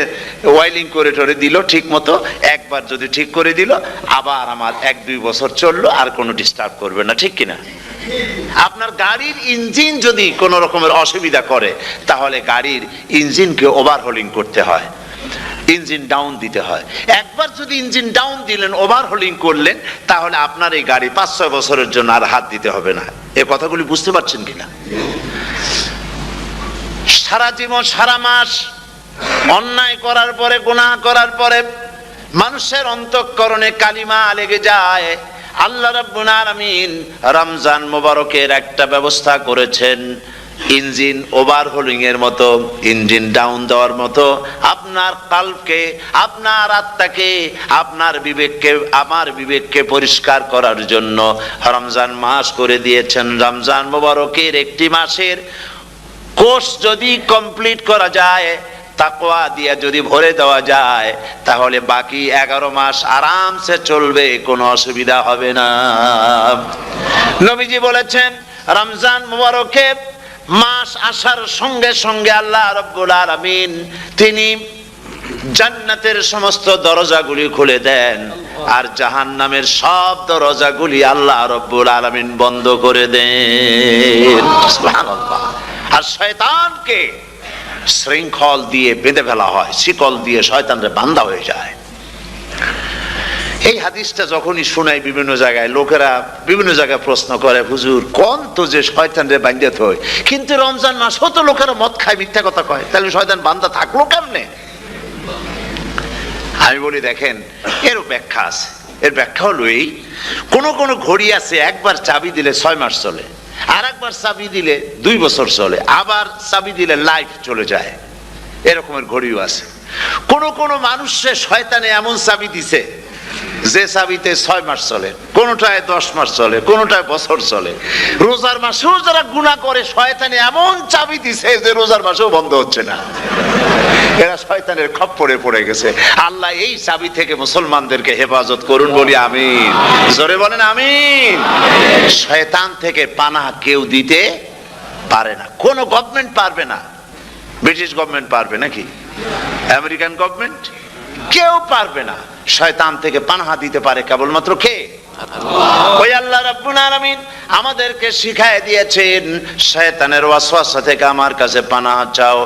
ওয়াইলিং করে টরে দিল ঠিক মতো। একবার যদি ঠিক করে দিল, আবার আমার 1-2 বছর চললো, আর কোনো ডিস্টার্ব করবে না, ঠিক কিনা? আপনার গাড়ির ইঞ্জিন যদি কোনো রকমের অসুবিধা করে, তাহলে গাড়ির ইঞ্জিনকে ওভারহোলিং করতে হয়, ইঞ্জিন ডাউন দিতে হয়। একবার যদি ইঞ্জিন ডাউন দিলেন, ওভারহোলিং করলেন, তাহলে আপনার এই গাড়ি 5-6 বছরের জন্য আর হাত দিতে হবে না। এই কথাগুলি বুঝতে পারছেন কিনা? সারা জীবন, সারা মাস অন্যায় করার পরে, গুনাহ করার পরে মানুষের অন্তঃকরণে কালিমা লেগে যায়। আল্লাহ রাব্বুল আলামিন রমজান মুবারকের একটা ব্যবস্থা করেছেন, ইঞ্জিন ওভারহোলিং এর মতো, ইঞ্জিন ডাউন দেওয়ার মতো। আপনার কালবকে, আপনার আত্মাকে, আপনার বিবেককে, আমার বিবেককে পরিষ্কার করার জন্য রমজান মাস করে দিয়েছেন। রমজান মুবারকের একটি মাসের কোর্স যদি কমপ্লিট করা যায়, তাকওয়া দিয়ে যদি ভরে দেওয়া যায়, তাহলে বাকি 11 মাস আরামসে চলবে, কোনো অসুবিধা হবে না। নবীজি বলেছেন, রমজান মুবারকে মাস আসার সঙ্গে সঙ্গে আল্লাহ রাব্বুল আলামিন তিনি জান্নাতের সমস্ত দরজাগুলি খুলে দেন, আর জাহান্নামের সব দরজাগুলি আল্লাহ রাব্বুল আলামিন বন্ধ করে দেন। সুবহানাল্লাহ। আর শয়তানকে শৃঙ্খল দিয়ে বেঁধে ফেলা হয়, শিকল দিয়ে শয়তানরে বান্ধা হয়ে যায়। এই হাদিসটা যখনই শোনাই বিভিন্ন জায়গায়, লোকেরা বিভিন্ন জায়গায় প্রশ্ন করে, হুজুর কোন তো যে শয়তানরে বান্ধা হয়, কিন্তু রমজান মাস হতো লোকেরা মদ খায়, মিথ্যা কথা কয়, তাহলে শয়তান বান্ধা থাকলো কেমনে? আমি বলি, দেখেন, এরও ব্যাখ্যা আছে। এর ব্যাখ্যা হলো এই, কোন কোন ঘড়ি আছে একবার চাবি দিলে 6 মাস চলে, আর একবার চাবি দিলে 2 বছর চলে, আবার চাবি দিলে লাইফ চলে যায়, এরকমের ঘড়িও আছে। কোন কোন মানুষের শয়তানে এমন চাবি দিছে যে চাবিতে 6 মাস চলে, কোনটায় 10 মাস চলে, কোনটায় বছর চলে। রোজার মাসেও যারা গুনাহ করে শয়তানে এমন চাবি দিছে যে রোজার মাসেও বন্ধ হচ্ছে না। এরা শয়তানের খপ্পরে পড়ে গেছে। আল্লাহ এই চাবি থেকে মুসলমানদেরকে হেফাজত করুন, বলি আমিন। জোরে বলেন আমিন। শয়তান থেকে পানাহ কেউ দিতে পারে না, কোন গভর্নমেন্ট পারবে না। ব্রিটিশ গভর্নমেন্ট পারবে নাকি? American government? কেউ পারবে না। শয়তান থেকে পানাহা দিতে পারে কেবলমাত্র কে? ওই আল্লাহ রাব্বুল আলামিন আমাদেরকে শিখায় দিয়েছেন, শয়তানের ওয়াসওয়াসা থেকে আমার কাছে পানাহা চাও।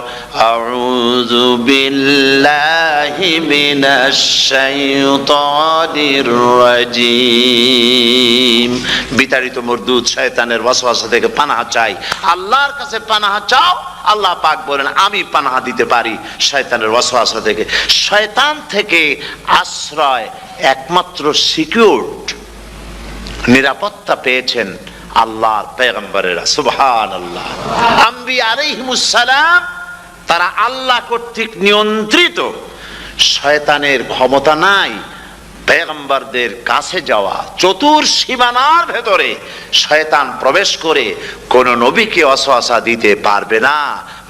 আউযু বিল্লাহি মিনাশ শাইতানির রাজিম। বিতাড়িত মরদুদ শয়তানের ওয়াসওয়াসা থেকে পানাহা চাই, আল্লাহর কাছে পানাহা চাও। আল্লাহ পাক বলেন আমি পানাহা দিতে পারি শয়তানের ওয়াসওয়াসা থেকে। শয়তান থেকে আশ্রয় একমাত্র সিকিউরড, নিরাপত্তা পেয়েছেন আল্লাহর পয়গম্বরেরা। সুবহানাল্লাহ। আম্বিয়া আলাইহিমুস সালাম তারা আল্লাহ কর্তৃক নিয়ন্ত্রিত। শয়তানের ক্ষমতা নাই পয়গম্বরদের কাছে যাওয়া। চতুর সীমানার ভেতরে শয়তান প্রবেশ করে কোন নবীকে ওয়াসওয়াসা দিতে পারবে না,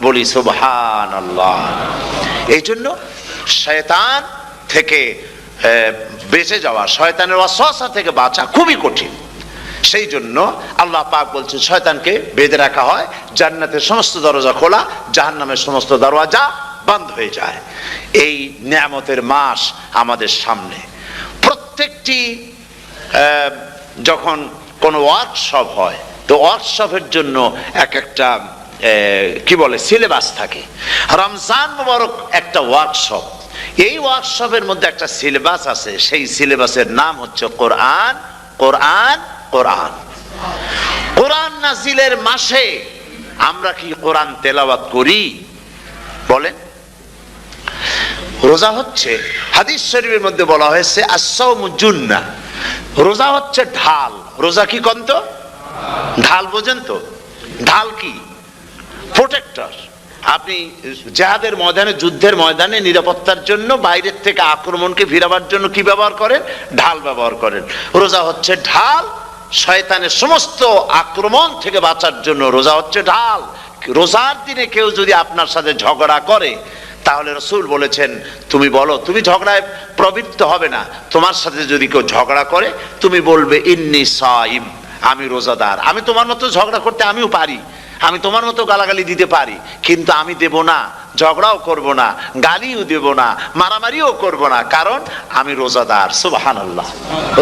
বলি সুবহানাল্লাহ। এই জন্য শয়তান থেকে বেঁচে যাওয়া, শয়তানের ওয়াসওয়াসা থেকে বাঁচা খুবই কঠিন। সেই জন্য আল্লাহ পাক বলছেন শয়তানকে বেঁধে রাখা হয়, জান্নাতের সমস্ত দরজা খোলা, জাহান্নামের সমস্ত দরজা বন্ধ হয়ে যায়। এই নিয়ামতের মাস আমাদের সামনে। প্রত্যেকটি যখন কোনো ওয়ার্কশপ হয়, তো ওয়ার্কশপের জন্য এক একটা কি বলে সিলেবাস থাকে। রমজান মুবারক একটা ওয়ার্কশপ। এই ওয়ার্কশপের মধ্যে একটা সিলেবাস আছে, সেই সিলেবাসের নাম হচ্ছে কোরআন। কোরআন কোরআন কোরআন নাজিলের মাসে আমরা কি কোরআন তেলাওয়াত করি? বলেন। রোজা হচ্ছে, হাদিস শরীফের মধ্যে বলা হয়েছে আস-সাওমু জুন্নাহ, রোজা হচ্ছে ঢাল। রোজা কি কন্ত? ঢাল। বোঝেন তো ঢাল কি? প্রোটেক্টর। আপনি জিহাদের ময়দানে, যুদ্ধের ময়দানে নিরাপত্তার জন্য, বাইরের থেকে আক্রমণকে ফিরাবার জন্য কি ব্যবহার করেন? ঢাল ব্যবহার করেন। রোজা হচ্ছে ঢাল। শয়তানের সমস্ত আক্রমণ থেকে বাঁচার জন্য রোজা হচ্ছে ঢাল। রোজার দিনে কেউ যদি আপনার সাথে ঝগড়া করে, তাহলে রাসূল বলেছেন তুমি বলো, তুমি ঝগড়ায় প্রবৃত্ত হবে না। তোমার সাথে যদি কেউ ঝগড়া করে, তুমি বলবে ইন্নী সাইম, আমি রোজাদার। আমি তোমার মতো ঝগড়া করতে আমিও পারি, আমি তোমার মতো গালাগালি দিতে পারি, কিন্তু আমি দেব না, ঝগড়াও করব না, গালিও দেব না, মারামারিও করব না, কারণ আমি রোজাদার। সুবহানাল্লাহ।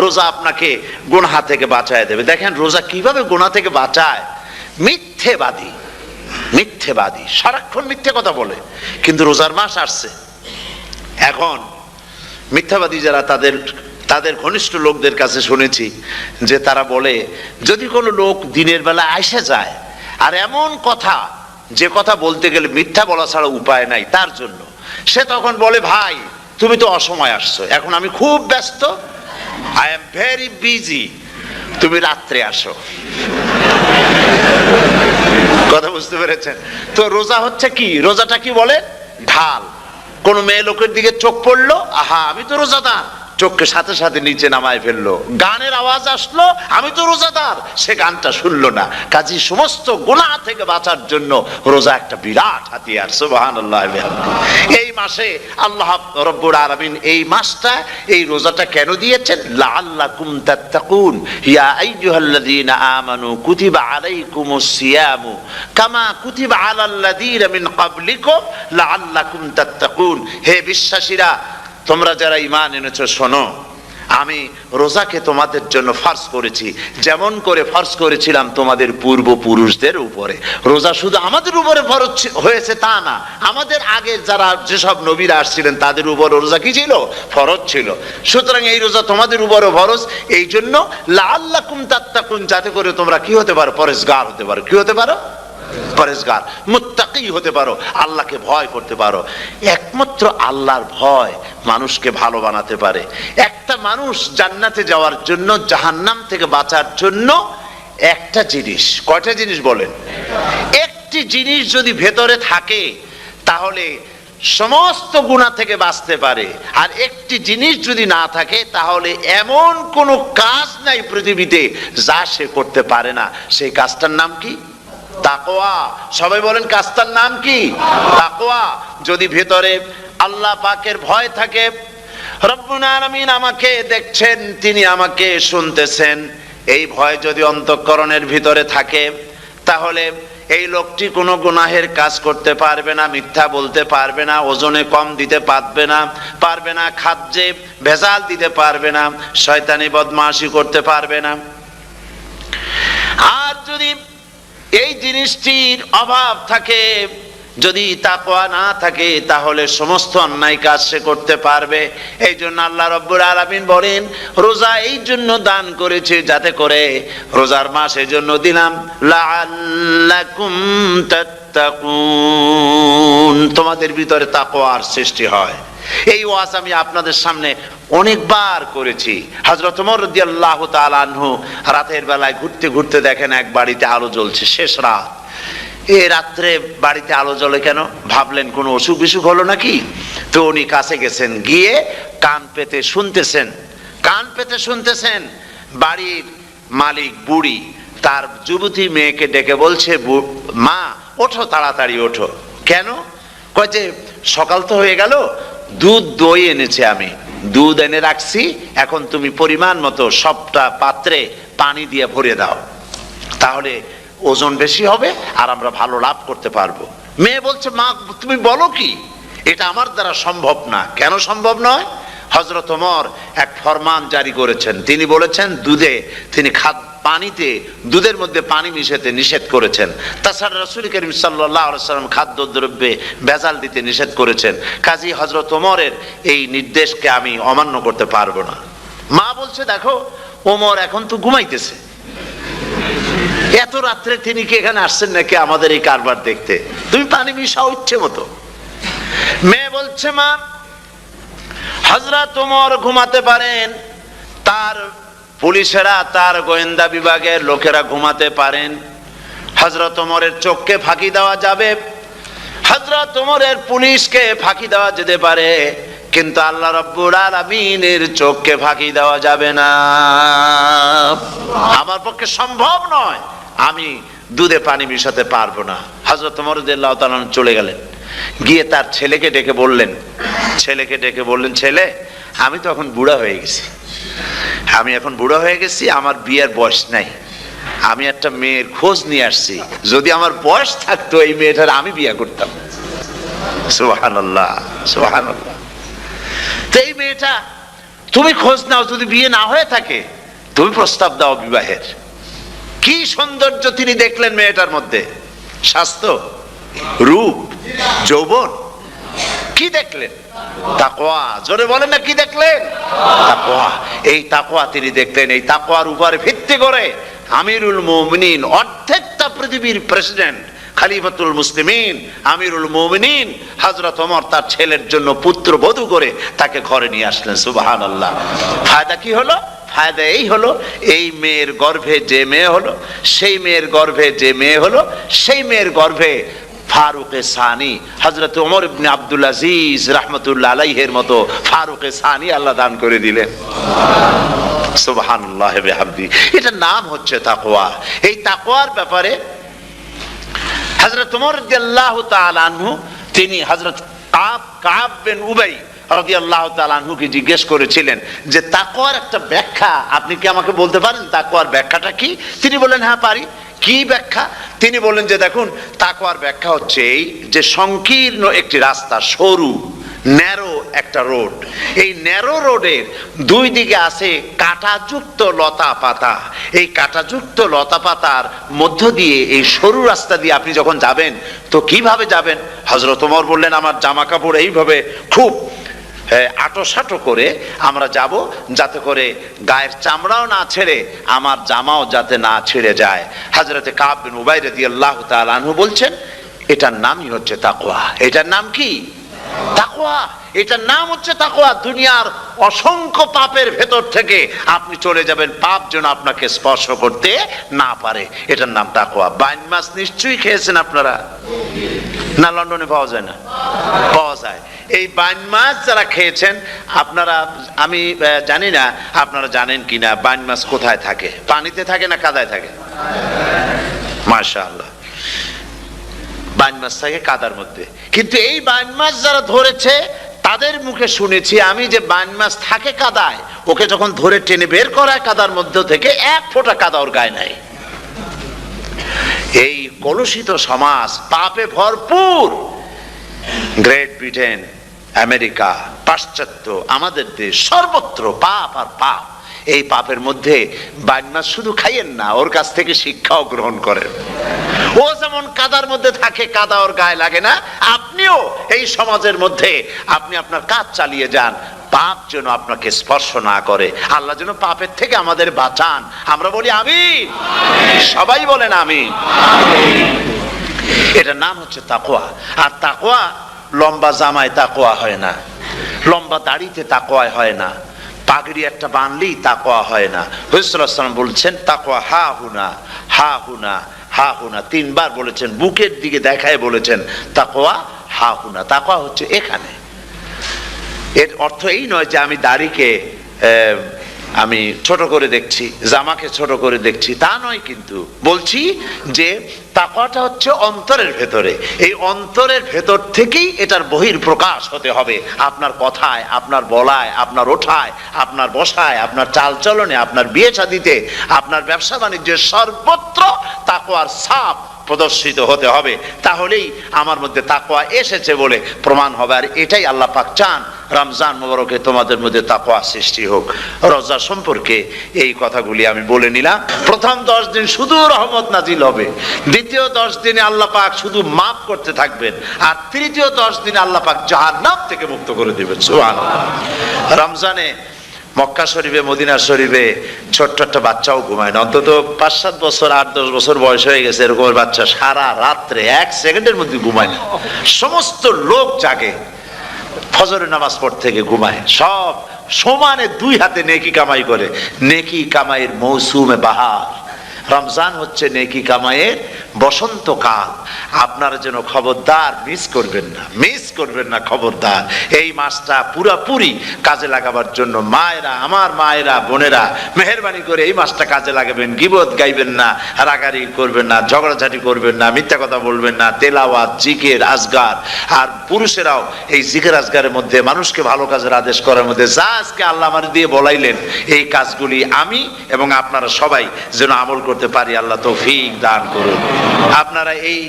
রোজা আপনাকে গুনাহ থেকে বাঁচায় দেবে। দেখেন রোজা কিভাবে গুনাহ থেকে বাঁচায়। মিথ্যেবাদী, মিথ্যেবাদী সারাক্ষণ মিথ্যে কথা বলে, কিন্তু রোজার মাস আসছে। এখন মিথ্যাবাদী যারা, তাদের ঘনিষ্ঠ লোকদের কাছে শুনেছি যে তারা বলে, যদি কোনো লোক দিনের বেলা আইসা যায় আর এমন কথা, যে কথা বলতে গেলে মিথ্যা বলা ছাড়া উপায় নাই তার জন্য, সে তখন বলে ভাই তুমি তো অসময় আসছো, এখন আমি খুব ব্যস্ত, আই এম ভেরি বিজি, তুমি রাত্রে আসো। কথা বুঝতে পেরেছেন তো? রোজা হচ্ছে কি? রোজাটা কি বলে? ঢাল। কোন মেয়ে লোকের দিকে চোখ পড়লো, আহা আমি তো রোজাদার, চোখকে সাথে সাথে নিচে নামায় ফেললো। গানের আওয়াজ আসলো, আমি তো রোজাদার, সে গানটা শুনলো না। কাজী সমস্ত গুনাহ থেকে বাঁচার জন্য রোজা একটা বিরাট হাতিয়ার। সুবহানাল্লাহ। এই মাসে আল্লাহ রাব্বুল আলামিন এই মাসটা, এই রোজাটা কেন দিয়েছেন? লাআল্লাকুম তাত্তাকুন, ইয়া আইয়ুহাল্লাযীনা আমানু কুতিবা আলাইকুমুস সিয়ামু কামা কুতিবা আলাল্লাযীনা মিন ক্বাবলিকুম লাআল্লাকুম তাত্তাকুন। হে বিশ্বাসীরা, তোমরা যারা ঈমান এনেছো, শোনো, আমি রোজাকে তোমাদের জন্য ফরজ করেছি, যেমন করে ফরজ করেছিলাম তোমাদের পূর্বপুরুষদের উপরে। রোজা শুধু আমাদের উপরে ফরজ হয়েছে তা না, আমাদের আগে যারা যেসব নবীরা আসছিলেন তাদের উপর রোজা কি ছিল? ফরজ ছিল। সুতরাং এই রোজা তোমাদের উপরে ফরজ, এই জন্য লাআল্লাকুম তাত্তাকুন, যাতে করে তোমরা কি হতে পারো? পরেজগার হতে পারো। কি হতে পারো? পরেজগার, মুত্তাকি হতে পারো, আল্লাহকে ভয় করতে পারো। একমাত্র আল্লাহর ভয় মানুষকে ভালো বানাতে পারে। একটা মানুষ জান্নাতে যাওয়ার জন্য, জাহান্নাম থেকে বাঁচার জন্য একটা জিনিস। কয়টা জিনিস বলেন? একটি জিনিস যদি ভেতরে থাকে তাহলে সমস্ত গুনাহ থেকে বাঁচতে পারে, আর একটি জিনিস যদি না থাকে তাহলে এমন কোনো কাজ নাই পৃথিবীতে যা সে করতে পারে না। সেই কাজটার নাম কি? তাকওয়া। সবাই বলেন কাজটার নাম কি? তাকওয়া। যদি ভেতরে আল্লাহ পাকের ভয় থাকে, রব্বুল আলামিন আমাকে দেখছেন, তিনি আমাকে শুনতেছেন, এই ভয় যদি অন্তঃকরণের ভিতরে থাকে তাহলে এই লোকটি কোনো গুনাহের কাজ করতে পারবে না, মিথ্যা বলতে পারবে না, ওজনে কম দিতে পারবে না, খাদ্যে ভেজাল দিতে পারবে না, শয়তানি বদমাশি করতে পারবে না। আর যদি এই জিনিসটির অভাব থাকে, যদি তাকওয়া না থাকে তাহলে সমস্ত অন্যায় কাজ সে করতে পারবে। এই জন্য আল্লাহ রাব্বুল আলামিন বলেন, রোজা এই জন্য দান করেছে যাতে করে, রোজার মাস এই জন্য দিলাম, লাআল্লাকুম তাত্তাকুন, তোমাদের ভিতরে তাকওয়ার সৃষ্টি হয়। এই ওয়াজ আমি আপনাদের সামনে অনেকবার করেছি। হযরত ওমর রাদিয়াল্লাহু তাআলা আনহু রাতের বেলায় ঘুরতে ঘুরতে দেখেন এক বাড়িতে আলো জ্বলছে, শেষ রাত। এই রাত্রে বাড়িতে আলো জ্বলে কেন? ভাবলেন কোনো অসুখ বিসুখ হলো নাকি। তো উনি কাছে গেছেন, গিয়ে কান পেতে শুনতেছেন। বাড়ির মালিক বুড়ি তার যুবতী মেয়েকে ডেকে বলছে, মা ওঠো, তাড়াতাড়ি ওঠো। কেন? কয় যে সকাল তো হয়ে গেল, দুধ দই এনেছে, আমি দুধ এনে রাখছি, এখন তুমি পরিমাণ মতো সবটা পাত্রে পানি দিয়ে ভরে দাও, তাহলে ওজন বেশি হবে আর আমরা ভালো লাভ করতে পারবো। মেয়ে বলছে, মা তুমি বলো কি, এটা আমার দ্বারা সম্ভব না। কেন সম্ভব নয়? হযরত ওমর এক ফরমান জারি করেছেন, তিনি বলেছেন পানিতে দুধের মধ্যে পানি মিশাতে নিষেধ করেছেন। তাছাড়া রাসূল করিম সাল্লাল্লাহু আলাইহি ওয়াসাল্লাম খাদ্যদ্রব্যে ভেজাল দিতে নিষেধ করেছেন। কাজী হযরত ওমরের এই নির্দেশকে আমি অমান্য করতে পারবো না। মা বলছে, দেখো ওমর এখন তো ঘুমাইতেছে, এত রাত্রে তিনি কি এখানে আসছেন নাকি আমাদের এই কারবার দেখতে? তুমি পানি মিশাও ইচ্ছে মতো। মেয়ে বলছে, মা হযরত ওমর ঘুমাতে পারেন, তার পুলিশেরা, তার গোয়েন্দা বিভাগের লোকেরা ঘুমাতে পারেন, হযরত ওমরের চোখকে ফাঁকি দেওয়া যাবে, হযরত ওমরের পুলিশকে ফাঁকি দেওয়া যেতে পারে, কিন্তু আল্লাহ রাব্বুল আলামিনের চোখকে ফাঁকি দেওয়া যাবে না। আমার পক্ষে সম্ভব নয়, আমি দুধে পানি মিশাতে পারবো না। হযরত ওমর রাদিয়াল্লাহু তাআলা চলে গেলেন, গিয়ে তার ছেলেকে ডেকে বললেন, ছেলে আমি তো এখন বুড়া হয়ে গেছি, আমার বিয়ের বয়স নাই, আমি একটা মেয়ের খোঁজ নিয়ে আসছি, যদি আমার বয়স থাকতো এই মেয়েটার আমি বিয়ে করতাম। সুবহানাল্লাহ, সুবহানাল্লাহ। তো এই মেয়েটা তুমি খোঁজ নাও, যদি বিয়ে না হয়ে থাকে তুমি প্রস্তাব দাও বিবাহের। কি সৌন্দর্য তিনি দেখলেন মেয়েটার মধ্যে, স্বাস্থ্য, রূপ, যৌবন, কি দেখলেন? তাকওয়া। জোরে বলেন না, কি দেখলেন? তাকওয়া। এই তাকওয়া তিনি দেখলেন। এই তাকওয়ার উপরে ভিত্তি করে আমিরুল মুমিনিন, অর্ধেকটা পৃথিবীর প্রেসিডেন্ট, খলিফাতুল মুসলিমিন, আমিরুল মুমিনিন হযরত ওমর তার ছেলের জন্য পুত্র বধূ করে তাকে ঘরে নিয়ে আসলেন। সুবহানাল্লাহ। ফায়দা কি হলো? ফায়দা এই হলো, এই মেয়ের গর্ভে যে মেয়ে হলো, সেই মেয়ের গর্ভে ফারুকে সানি, হযরত ওমর ইবনে আব্দুল আজিজ রাহমাতুল্লাহ আলাইহির মতো ফারুকে সানি আল্লাহ দান করে দিলেন। সুবহানাল্লাহ ওয়া বিহামদি। এটার নাম হচ্ছে তাকওয়া। এই তাকওয়ার ব্যাপারে হযরত ওমর রাদিয়াল্লাহু তাআলা আনহু তিনি হযরত কাব বিন উবাই রাদিয়াল্লাহু তাআলা আনহুকে জিজ্ঞেস করেছিলেন যে তাকওয়ার একটা ব্যাখ্যা আপনি কি আমাকে বলতে পারেন, তাকওয়ার ব্যাখ্যাটা কি? তিনি বললেন, হ্যাঁ পারি। কি ব্যাখ্যা? তিনি বললেন যে দেখুন, তাকওয়ার ব্যাখ্যা হচ্ছে এই যে সংকীর্ণ একটি রাস্তা, সরু ন্যারো একটা রোড, এই ন্যারো রোডের দুই দিকে আছে কাঁটাযুক্ত লতা পাতা। এই কাঁটাযুক্ত লতা পাতার মধ্য দিয়ে এই সরু রাস্তা দিয়ে আপনি যখন যাবেন তো কিভাবে যাবেন? হযরত ওমর বললেন, আমার জামা কাপড় এইভাবে খুব আটোসাটো করে আমরা যাব, যাতে করে গায়ের চামড়াও না ছেড়ে আমার জামাও যাতে না ছিঁড়ে যায়। হযরতে কাব বিন উবাই রাদিয়াল্লাহু তাআলা আনহু বলছেন, এটার নামই হচ্ছে তাকওয়া। এটার নাম কি? তাকওয়া। এটার নাম হচ্ছে তাকওয়া। দুনিয়ার অসংখ্য পাপের ভেতর থেকে আপনি চলে যাবেন, পাপ যেন আপনাকে স্পর্শ করতে না পারে, এটার নাম তাকওয়া। বাইন মাছ নিশ্চয়ই খেয়েছেন আপনারা, না লন্ডনে পাওয়া যায় না? পাওয়া যায়। এই বাইন মাছ যারা খেয়েছেন আপনারা, আমি জানি না আপনারা জানেন কিনা, বাইন মাছ কোথায় থাকে? পানিতে থাকে না কাদায় থাকে? মাশাআল্লাহ, বাইন মাছ থাকে কাদার মধ্যে। কিন্তু এই বাইন মাছ যারা ধরেছে তাদের মুখে শুনেছি আমি যে বাইন মাছ থাকে কাদায়, ওকে যখন ধরে টেনে বের করায় কাদার মধ্যে থেকে এক ফোঁটা কাদা ওর গায়ে নাই। এই কলুষিত সমাজ, পাপে ভরপুর, গ্রেট ব্রিটেন, আমেরিকা, পাশ্চাত্য, আমাদের দেশ, সর্বত্র পাপ আর পাপ। এই পাপের মধ্যে বাইন মাছ শুধু খাইয়েন না, ওর কাছ থেকে শিক্ষাও গ্রহণ করেন। ও যেমন কাদার মধ্যে থাকে, কাদা ওর গায়ে লাগে না, আপনিও এই সমাজের মধ্যে আপনি আপনার কাজ চালিয়ে যান, পাপ যেন আপনাকে স্পর্শ না করে। আল্লাহ যেন পাপের থেকে আমাদের বাঁচান। আমরা বলি আমিন, সবাই বলেন আমিন। এটার নাম হচ্ছে তাকওয়া। আর তাকওয়া লম্বা জামায় তাকওয়া হয় না, লম্বা দাড়িতে তাকওয়া হয় না, পাগড়ি একটা বানলেই তাকওয়া হয় না। রাসূলুল্লাহ সাল্লাল্লাহু আলাইহি ওয়াসাল্লাম বলছেন তাকওয়া হা হুনা, হা হুনা, হা হুনা, তিনবার বলেছেন, বুকের দিকে দেখায় বলেছেন তাকওয়া হা হুনা। তাকওয়া হচ্ছে এখানে। এর অর্থ এই নয় যে আমি দাড়িকে আমি ছোট করে দেখছি, জামাকে ছোট করে দেখছি, তা নয়। কিন্তু বলছি যে তাকওয়াটা হচ্ছে অন্তরের ভেতরে। এই অন্তরের ভেতর থেকেই এটার বহির প্রকাশ হতে হবে। আপনার কথায়, আপনার বলায়, আপনার ওঠায়, আপনার বসায়, আপনার চালচলনে, আপনার বিয়ে শাদীতে, আপনার ব্যবসা বাণিজ্যের সর্বত্র তাকওয়ার ছাপ প্রদর্শিত হতে হবে। তাহলেই আমার মধ্যে তাকওয়া এসেছে বলে প্রমাণ হবে। আর এটাই আল্লাহ পাক চান, রমজান মোবারকে তোমাদের মধ্যে তাকওয়া সৃষ্টি হোক। রোজা সম্পর্কে এই কথাগুলি আমি বলে নিলাম। প্রথম 10 দিন শুধু রহমত নাজিল হবে, দ্বিতীয় 10 দিনে আল্লাহ পাক শুধু মাফ করতে থাকবেন, আর তৃতীয় 10 দিনে আল্লাহ পাক জাহান্নাম থেকে মুক্ত করে দিবেন। সুবহানাল্লাহ। রমজানে মক্কা শরীফে, মদিনা শরীফে ছোট্ট একটা বাচ্চাও ঘুমায় না। অন্তত 5-7 বছর, 8-10 বছর বয়স হয়ে গেছে এরকম বাচ্চা সারা রাত্রে 1 সেকেন্ডের মধ্যে ঘুমায় না। সমস্ত লোক জাগে, ফজরের নামাজ পড়তে থেকে ঘুমায়, সব সমানে 2 হাতে নেকি কামাই করে। নেকি কামাইয়ের মৌসুমে বাহার। রমজান হচ্ছে নেকি কামাইয়ের বসন্তকাল। আপনারা যেন খবরদার মিস করবেন না, মিস করবেন না, খবরদার। এই মাসটা পুরাপুরি কাজে লাগাবার জন্য মায়েরা, আমার মায়েরা, বোনেরা, মেহেরবানি করে এই মাসটা কাজে লাগাবেন। গীবত গাইবেন না, রাগারি করবেন না, ঝগড়াঝাটি করবেন না, মিথ্যা কথা বলবেন না, তেলাওয়াত, জিকির, আজগার। আর পুরুষেরাও এই জিকির আজগারের মধ্যে, মানুষকে ভালো কাজের আদেশ করার মধ্যে যা আজকে আল্লাহ আমার দিয়ে বলাইলেন, এই কাজগুলি আমি এবং আপনারা সবাই যেন আমল করতে পারি। আল্লাহ তৌফিক দান করুন। আপনারা এই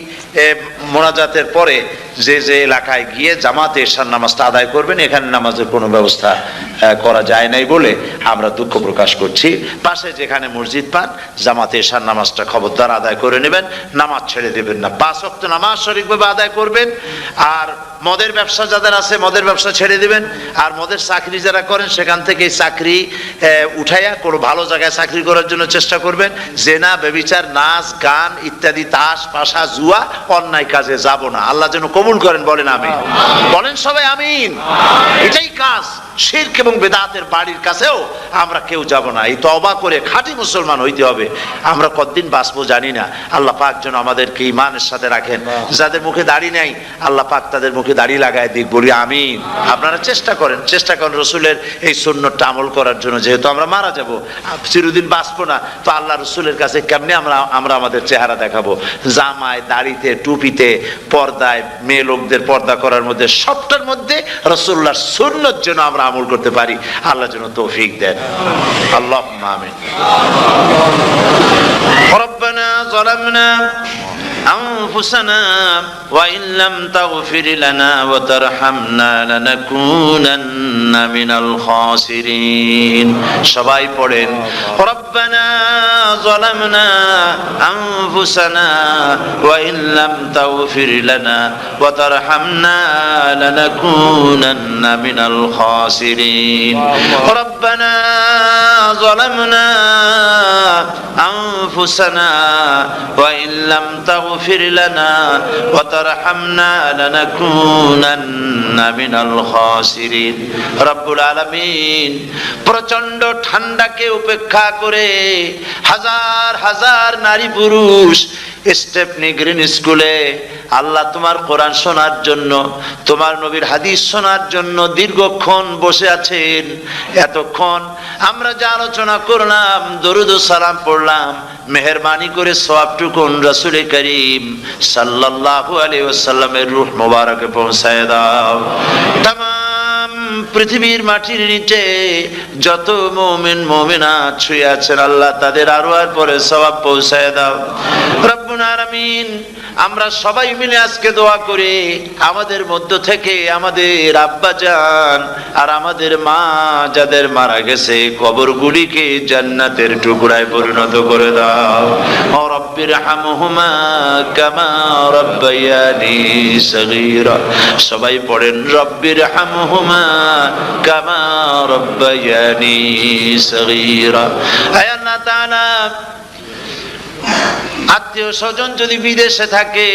মোনাজাতের পরে যে যে এলাকায় গিয়ে জামাতে এশার নামাজটা আদায় করবেন, এখানে নামাজের কোনো ব্যবস্থা করা যায় নাই বলে আমরা দুঃখ প্রকাশ করছি। পাশে যেখানে মসজিদ পান, জামাতে এশার নামাজটা খবরদার আদায় করে নেবেন, নামাজ ছেড়ে দেবেন না। 5 ওয়াক্ত নামাজ সঠিকভাবে আদায় করবেন। আর মদের ব্যবসা যাদের আছে, মদের ব্যবসা ছেড়ে দিবেন। আর মদের চাকরি যারা করেন, সেখান থেকে চাকরি উঠাইয়া কোনো ভালো জায়গায় চাকরি করার জন্য চেষ্টা করবেন। জেনা, ব্যভিচার, নাচ, গান ইত্যাদি, তাস, পাশা, জুয়া, অন্যায় কাজে যাব না। আল্লাহ যেন কবুল করেন, বলেন আমিন। বলেন সবাই আমিন। এটাই কাজ। শিরক এবং বেদাতের বাড়ির কাছেও আমরা কেউ যাব না। এই তওবা করে খাঁটি মুসলমান হইতে হবে। আমরা কতদিন বাঁচবো জানি না। আল্লাহ পাক যেন আমাদেরকে ঈমানের সাথে রাখেন। যাদের মুখে দাড়ি নাই, আল্লাহ পাক তাদের মুখে দাড়ি লাগায় দিক, বলি আমিন। আপনারা চেষ্টা করেন রসুলের এই সুন্নতটা আমল করার জন্য। যেহেতু আমরা মারা যাব, চিরদিন বাঁচবো না, তো আল্লাহ রসুলের কাছে কেমনে আমরা আমাদের চেহারা দেখাবো? জামায়, দাড়িতে, টুপিতে, পর্দায়, মেয়ে লোকদের পর্দা করার মধ্যে, সবটার মধ্যে রসুল্লাহর সুন্নত যেন আমরা আমল করতে পারি। আল্লাহ যেন তৌফিক দেন। আল্লাহুম্মা আমিন। রব্বানা যালামনা أنفسنا وإن لم تغفر لنا وترحمنا لنكونن من الخاسرين. সবাই পড়েন ربنا ظلمنا أنفسنا وإن لم تغفر لنا وترحمنا لنكونن من الخاسرين. ربنا ظلمنا أنفسنا وإن لم تغفر لنا وترحمنا لنكونن من الخاسرين رب العالمين প্রচন্ড ঠান্ডাকে উপেক্ষা করে হাজার হাজার নারী পুরুষ স্টেপনি গ্রিন স্কুলে আল্লাহ তোমার কোরআন শোনার জন্য, তোমার নবীর হাদিস শোনার জন্য দীর্ঘক্ষণ বসে আছেন। এতক্ষণ আমরা যা আলোচনা করলাম, দরুদ ও সালাম পড়লাম, মেহেরবানি করে সওয়াবটুকুন রাসূল করিম সাল্লাল্লাহু আলাইহি ওয়াসাল্লামের রূহ মোবারকে পৌঁছায় দাও। তামাম পৃথিবীর মাটির নিচে যত মুমিন মুমিনাত শুয়ে আছেন আল্লাহ তাদের আরওয়ার পরে সওয়াব পৌঁছায় দাও রব্বুল আলামিন। আমরা সবাই মিলে আজকে দোয়া করি, আমাদের মধ্য থেকে আমাদের আব্বা জান আর আমাদের মা যাদের মারা গেছে কবরগুলিকে জান্নাতের টুকরায় পরিণত করে দাও। ও রব্বির হামহুমা কামা রাব্বায়ানি সগীরা। সবাই পড়েন রব্বির হামহুমা কামা রাব্বায়ানি সগীরা। আয় আল্লাহ তাআলা, আত্মীয় স্বজন যদি বিদেশে থাকে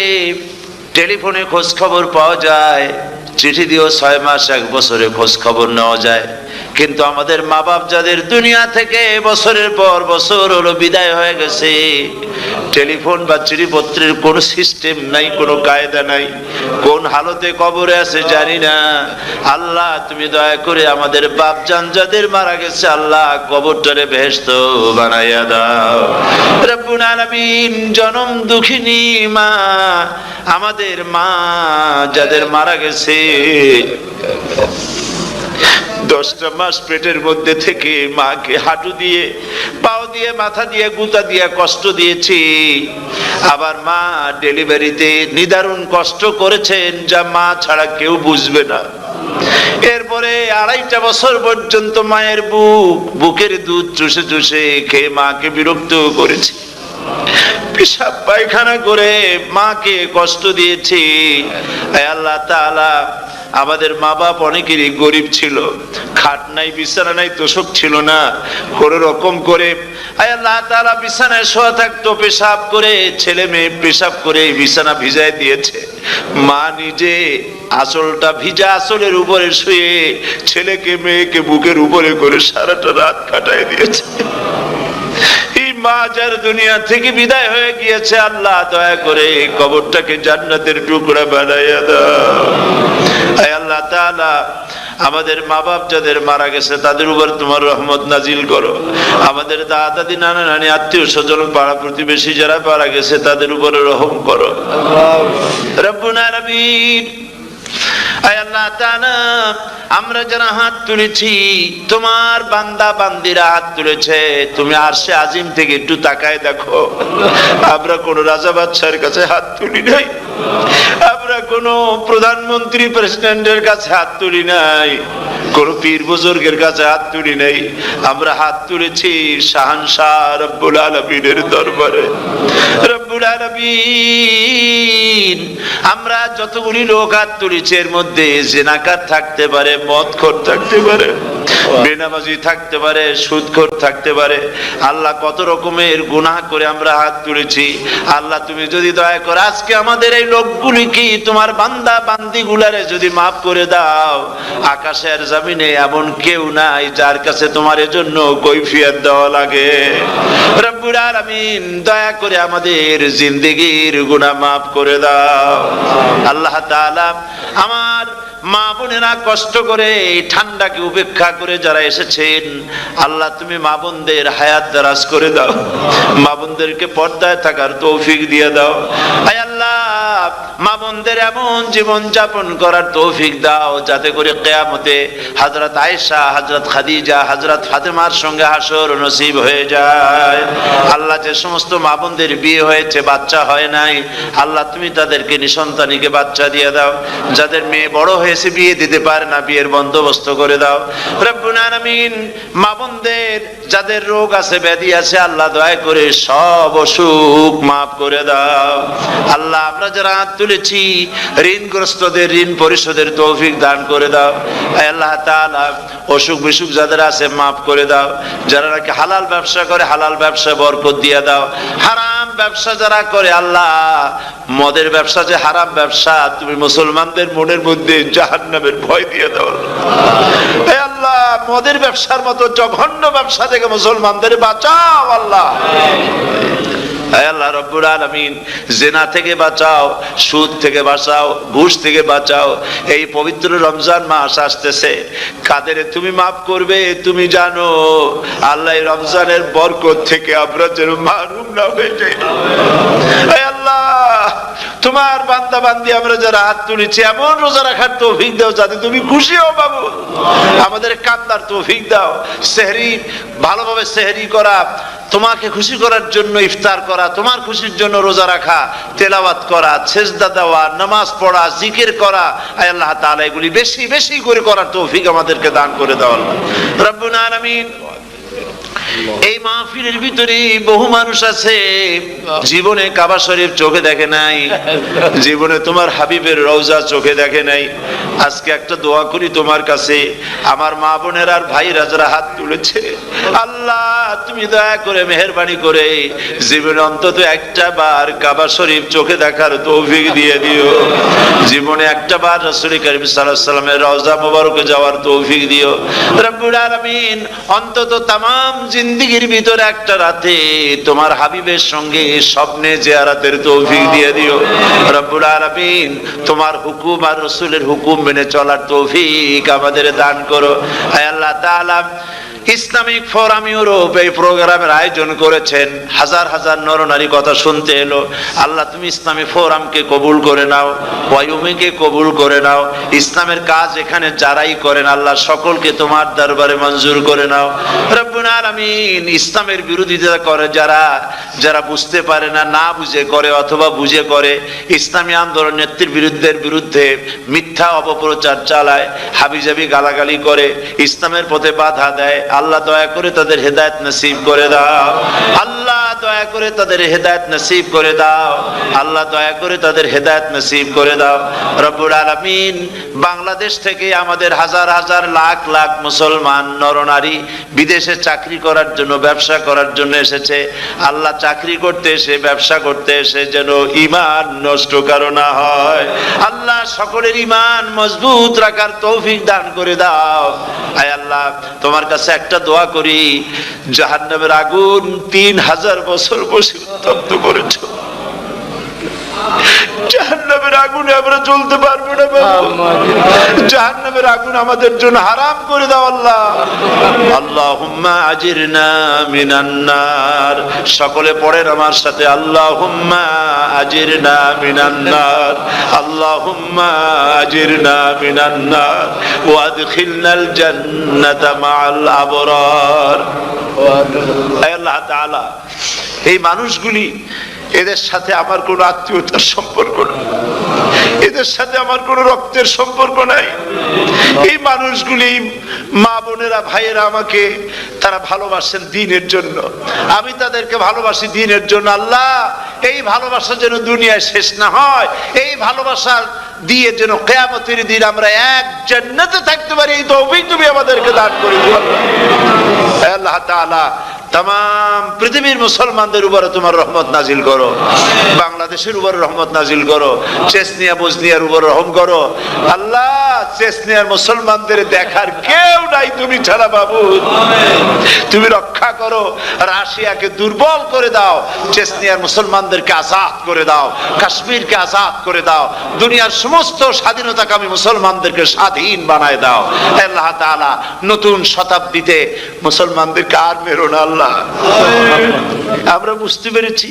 টেলিফোনে খোঁজ খবর পাওয়া যায়, চিঠি দিয়েও 6 মাস 1 বছরে খোঁজ খবর নেওয়া যায়, কিন্তু আমাদের মা বাপ যাদের দুনিয়া থেকে বছরের পর বছর হলো বিদায় হয়ে গেছে, টেলিফোন বা চিঠিপত্রের কোনো সিস্টেম নাই, কোনো কায়দা নাই, কোন হালতে কবরে আছে জানি না। আল্লাহ তুমি দয়া করে আমাদের বাপ জান যাদের মারা গেছে আল্লাহ কবরটারে বেহেশত বানাইয়া দাও রব্বুল আলামিন। জনম দুঃখিনী মা, আমাদের মা যাদের মারা গেছে 10টা মাস পেটের মধ্যে থেকে মাকে হাঁটু দিয়ে, পাও দিয়ে, মাথা দিয়ে, গুতা দিয়ে কষ্ট দিয়েছি। আবার মা ডেলিভারিতে নিদারুণ কষ্ট করেছেন যা মা ছাড়া কেউ বুঝবে না। এরপরে 2.5 বছর পর্যন্ত মায়ের বুকের দুধ চুষে চুষে খেয়ে মাকে বিরক্ত করেছি, পেশাব পায়খানা করে মাকে কষ্ট দিয়েছি। আল্লাহ তাআলা, আমাদের মা বাপ অনেকেরই গরিব ছিল, খাট নাই, বিছানা নাই, তোষক ছিল না, কোনো রকম করে আল্লাহ তাআলা বিছানায় শোয়া থাকতো, পেশাব করে, ছেলে মেয়ে পেশাব করে বিছানা ভিজায় দিয়েছে। মা নিজে আঁচলটা ভিজা আঁচলের উপরে শুয়ে ছেলেকে মেয়েকে বুকের উপরে করে সারাটা রাত কাটায় দিয়েছে। মা যার দুনিয়া থেকে বিদায় হয়ে গিয়েছে আল্লাহ দয়া করে কবরটাকে জান্নাতের টুকরা বানাইয়া দাও। আয় আল্লাহ তাআলা, আমাদের মা বাপ যাদের মারা গেছে তাদের উপর তোমার রহমত নাজিল করো। আমাদের দাদা দাদি, নানা নানি, আত্মীয় স্বজন, পাড়া প্রতিবেশী যারা মারা গেছে তাদের উপরে রহম করো রব্বুল আলামিন। আয় আল্লাহ তাআলা, আমরা যারা হাত তুলেছি, তোমার বান্দা বান্দিরা হাত তুলেছে, তুমি আরশে আজিম থেকে একটু তাকায় দেখো। আমরা কোন রাজা বাদশার কাছে হাত তুলি নাই, আমরা কোন প্রধানমন্ত্রী প্রেসিডেন্টের কাছে হাত তুলি নাই, কোন পীর বুজুর্গের কাছে হাত তুলি নাই। আমরা হাত তুলেছি শাহানশাহ রব্বুল আলামিনের দরবারে। রব্বুল আলামিন, আমরা যতগুলি লোক হাত তুলেছি এর মধ্যে জিনাকার থাকতে পারে, মদখোর থাকতে পারে, বেনামাজি থাকতে পারে, সুদখোর থাকতে পারে। আল্লাহ কত রকমের গুনাহ করে আমরা হাত তুলেছি। আল্লাহ তুমি যদি দয়া করে আজকে আমাদের এই লোকগুলিকে, তোমার বান্দা বান্দি গুলারে যদি মাফ করে দাও, আকাশের জমিনে এমন কেউ নাই যার কাছে তোমার এজন্য কৈফিয়ত দেওয়া লাগে। রব্বুল আলামিন, দয়া করে আমাদের জিন্দেগির গুনাহ মাফ করে দাও। আল্লাহ তাআলা, আমার মা বোনেরা কষ্ট করে এই ঠান্ডাকে উপেক্ষা করে যারা এসেছেন আল্লাহ তুমি মা বোনদের হায়াত দারাজ করে দাও, মা বোনদেরকে পর্দায় থাকার তৌফিক দিয়ে দাও। আয় আল্লাহ, মা বোনদের এমন জীবন যাপন করার তৌফিক দাও যাতে করে কিয়ামতে হযরত আয়েশা, হযরত খাদিজা, হযরত ফাতেমার সঙ্গে হাসর নসিব হয়ে যায়। আল্লাহ, যে সমস্ত মা বোনদের বিয়ে হয়েছে বাচ্চা হয় নাই, আল্লাহ তুমি তাদেরকে নিঃসন্তানীকে বাচ্চা দিয়ে দাও। যাদের মেয়ে বড় হয়েছে বিয়ে দিতে পারে না, বিয়ের বন্দোবস্ত করে দাও রব্বুল আলামিন। মা বোনদের যাদের রোগ আছে, ব্যাধি আছে, আল্লাহ দয়া করে সব অসুখ মাফ করে দাও। আল্লাহ, আমরা যারা হাত তুলেছি, ঋণগ্রস্তদের ঋণ পরিশোধের তৌফিক দান করে দাও। আল্লাহ তাআলা অসুখ বিসুখ যাদের আছে মাফ করে দাও। যারা নাকি হালাল ব্যবসা করে হালাল ব্যবসা বরকত দিয়ে দাও। হারাম ব্যবসা যারা করে আল্লাহ, মদের ব্যবসা যে হারাম ব্যবসা, তুমি মুসলমানদের মনের মধ্যে জাহান্নামের ভয় দিয়ে দাও। হে আল্লাহ, মদের ব্যবসার মতো জঘন্য ব্যবসা থেকে মুসলমানদের বাঁচাও আল্লাহ। হে আল্লাহ রব্বুল আলামিন, জিনা থেকে বাঁচাও, সুদ থেকে বাঁচাও, ঘুষ থেকে বাঁচাও। এই পবিত্র রমজান মাস আসতেছে, কাদের তুমি মাফ করবে তুমি জানো আল্লাহ। এই রমজানের বরকত থেকে আমরা যেন মাহরুম না হয়ে যাই। হে আল্লাহ, তোমার বান্দা বান্দি আমরা যারা হাত তুলেছি, এমন রোজা রাখার তৌফিক দাও যাতে তুমি খুশি হও বাবু। আমাদের কান্দার তৌফিক দাও। সেহরি ভালোভাবে সেহরি করা, তোমাকে খুশি করার জন্য ইফতার করা, তোমার খুশির জন্য রোজা রাখা, তেলাওয়াত করা, সেজদা দেওয়া, নামাজ পড়া, জিকির করা, আয় আল্লাহ তাআলা এগুলি বেশি বেশি করে করার তৌফিক আমাদেরকে দান করে দাও আল্লাহ রাব্বুল আলামিন। এই মাহফিলের ভিতরে বহু মানুষ আছে জীবনে কাবা শরীফ চোখে দেখে নাই, জীবনে তোমার হাবিবের রওজা চোখে দেখে নাই। আজকে একটা দোয়া করি তোমার কাছে, আমার মা বোনের আর ভাইরা যারা হাত তুলেছে, আল্লাহ তুমি দয়া করে মেহেরবানি করে জীবনে অন্তত একটা বার কাবা শরীফ চোখে দেখার তৌফিক দিয়ে দিও। জীবনে একটা বার রাসূল করিম সাল্লাল্লাহু আলাইহি ওয়াসাল্লামের রওজা মোবারকে যাওয়ার তৌফিক দিও রব্বুল আলামিন। অন্তত তামাম জিন্দেগির ভিতরে একটা রাতে তোমার হাবিবের সঙ্গে স্বপ্নে জিয়ারতের তৌফিক দিয়ে দিও রব্বুল আলামিন। তোমার হুকুম আর রাসূলের হুকুম মেনে চলার তৌফিক আমাদের দান করো। হে আল্লাহ তাআলা, ইসলামিক ফোরাম ইউরোপ এই প্রোগ্রামের আয়োজন করেছেন, হাজার হাজার নরনারী কথা শুনতে এলো। আল্লাহ তুমি ইসলামী ফোরামকে কবুল করে নাও, ওয়াইউমিকে কবুল করে নাও। ইসলামের কাজ এখানে যারাই করেন আল্লাহ সকলকে তোমার দরবারে মঞ্জুর করে নাও রব্বুল আলামিন। ইসলামের বিরোধিতা করে যারা, যারা বুঝতে পারে না, না বুঝে করে অথবা বুঝে করে, ইসলামী আন্দোলন নেতৃবৃন্দের বিরুদ্ধে মিথ্যা অপপ্রচার চালায়, হাবিজাবি গালাগালি করে, ইসলামের পথে বাধা দেয়, আল্লাহ দয়া করে তাদের হেদায়েত নসিব করে দাও। আল্লাহ দয়া করে তাদের হেদায়েত নসিব করে দাও। আল্লাহ দয়া করে তাদের হেদায়েত নসিব করে দাও রব্বুল আলামিন। বাংলাদেশ থেকে আমাদের হাজার হাজার লাখ লাখ মুসলমান নরনারী বিদেশে চাকরি করার জন্য, ব্যবসা করার জন্য এসেছে। আল্লাহ চাকরি করতে এসে, ব্যবসা করতে এসে যেন ঈমান নষ্ট কারো না হয়। আল্লাহ সকলের ঈমান মজবুত রাখার তৌফিক দান করে দাও। আয় আল্লাহ, তোমার কাছে একটা দোয়া করি, জাহান্নামের আগুন 3000 বছর বসে উত্তপ্ত করেছো, জাহান্নামের আগুনে আমরা জ্বলতে পারবো না বাবা। জাহান্নামের আগুন আমাদের জন্য হারাম করে দাও আল্লাহ। আল্লাহুম্মা আজিরনা মিনান নার। সকলে পড়েন আমার সাথে, আল্লাহুম্মা আজিরনা মিনান নার, আল্লাহুম্মা আজিরনা মিনান নার ওয়া আদখিলনাল জান্নাতা মাআল আবরার। আল্লাহ তাআলা, এই মানুষগুলি, এদের সাথে আমার কোনো আত্মীয়তার সম্পর্ক নাই, এদের সাথে আমার কোনো রক্তের সম্পর্ক নাই। এই মানুষগুলি, মা বোনেরা ভাইয়েরা, আমাকে তারা ভালোবাসেন দ্বীনের জন্য, আমি তাদেরকে ভালোবাসি দ্বীনের জন্য। আল্লাহ, এই ভালোবাসা যেন দুনিয়ায় শেষ না হয়, এই ভালোবাসা দিয়ে যেন কিয়ামতের দিন আমরা এক জান্নাতে থাকতে পারি, এই তৌফিক তুমি আমাদেরকে দান করে দিও আল্লাহ তাআলা। तमाम পৃথিবীর মুসলমানদের উপরে তোমার রহমত নাজিল করো, বাংলাদেশের উপর রহমত নাজিল করো, চেচনিয়া বসনিয়ার উপর রহম করো আল্লাহ। চেচনিয়ার মুসলমানদের দেখার কেউ নাই তুমি ছাড়া বাবু, তুমি রক্ষা করো। রাশিয়াকে দুর্বল করে দাও, চেচনিয়ার মুসলমানদেরকে আজাদ করে দাও, কাশ্মীরকে আজাদ করে দাও, দুনিয়ার সমস্ত স্বাধীনতাকামী মুসলমানদেরকে স্বাধীন বানায় দাও আল্লাহ তাআলা। নতুন শতাব্দীতে মুসলমানদেরকে আর মেরো না আল্লাহ। আমরা বুঝতে পেরেছি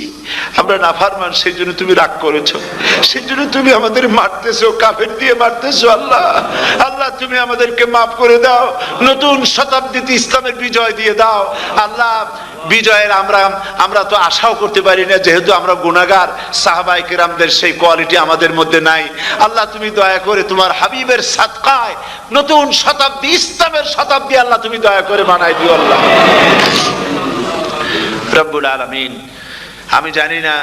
আমরা নাফরমান, সেই জন্য তুমি রাগ করেছো, সেই জন্য তুমি আমাদের মারতেছো, কাফের দিয়ে মারতেছো আল্লাহ। আল্লাহ তুমি আমাদেরকে মাফ করে দাও, নতুন শতাব্দীতে ইসলামের বিজয় দিয়ে দাও আল্লাহ। বিজয়ের আমরা তো আশাও করতে পারি না, যেহেতু আমরা গুনাহগার। সাহাবায়ে কেরামদের সেই কোয়ালিটি আমাদের মধ্যে নাই আল্লাহ। তুমি দয়া করে তোমার হাবিবের সাদকায় নতুন শতাব্দী, ইসলামের শতাব্দী আল্লাহ তুমি দয়া করে বানাই দিও আল্লাহ রব্বুল আলামিন। আমি জানি না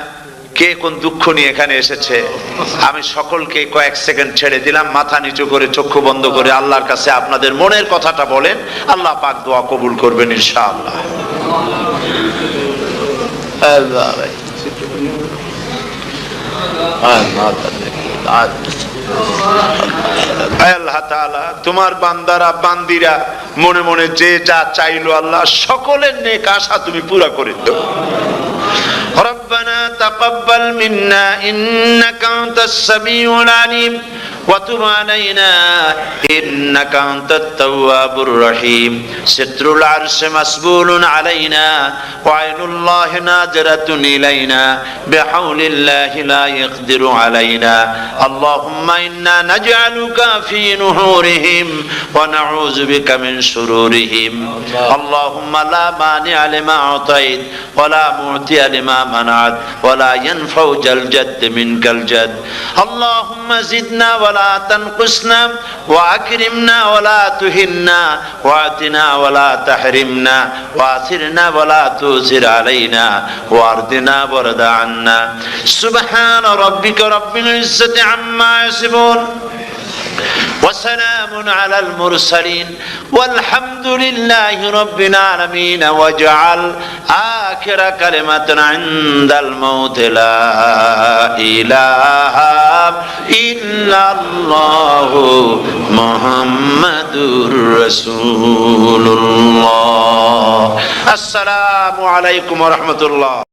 কে কোন দুঃখ নিয়ে এখানে এসেছে। আমি সকলকে কয়েক সেকেন্ড ছেড়ে দিলাম, মাথা নিচু করে চক্ষু বন্ধ করে আল্লাহর কাছে আপনাদের মনের কথাটা বলেন, আল্লাহ পাক দোয়া কবুল করবেন ইনশাআল্লাহ। আল্লাহ তাআলা তোমার বান্দারা বান্দিরা মনে মনে যে যা চাইলো আল্লাহ সকলের নেক আশা তুমি পুরা করে দাও। ربنا تقبل منا إنك أنت السميع العليم وتب علينا إنك أنت التواب الرحيم ستر العرش مسبول علينا وعين الله ناظرة إلينا بحول الله لا يقدر علينا اللهم إنا نجعلك في نحورهم ونعوذ بك من شرورهم اللهم لا مانع لما أعطيت ولا معطي لما منعت ولا ينفع ذا الجد منك الجد اللهم زدنا ولا تنقصنا وأكرمنا ولا تهنا وآتنا ولا تحرمنا وآثرنا ولا تؤثر علينا وأرضنا وارض عنا سبحان ربك رب العزة عما يصفون وسلام على المرسلين والحمد لله رب العالمين واجعل آخر كلمة عند الموت لا إله إلا الله محمد رسول الله السلام عليكم ورحمة الله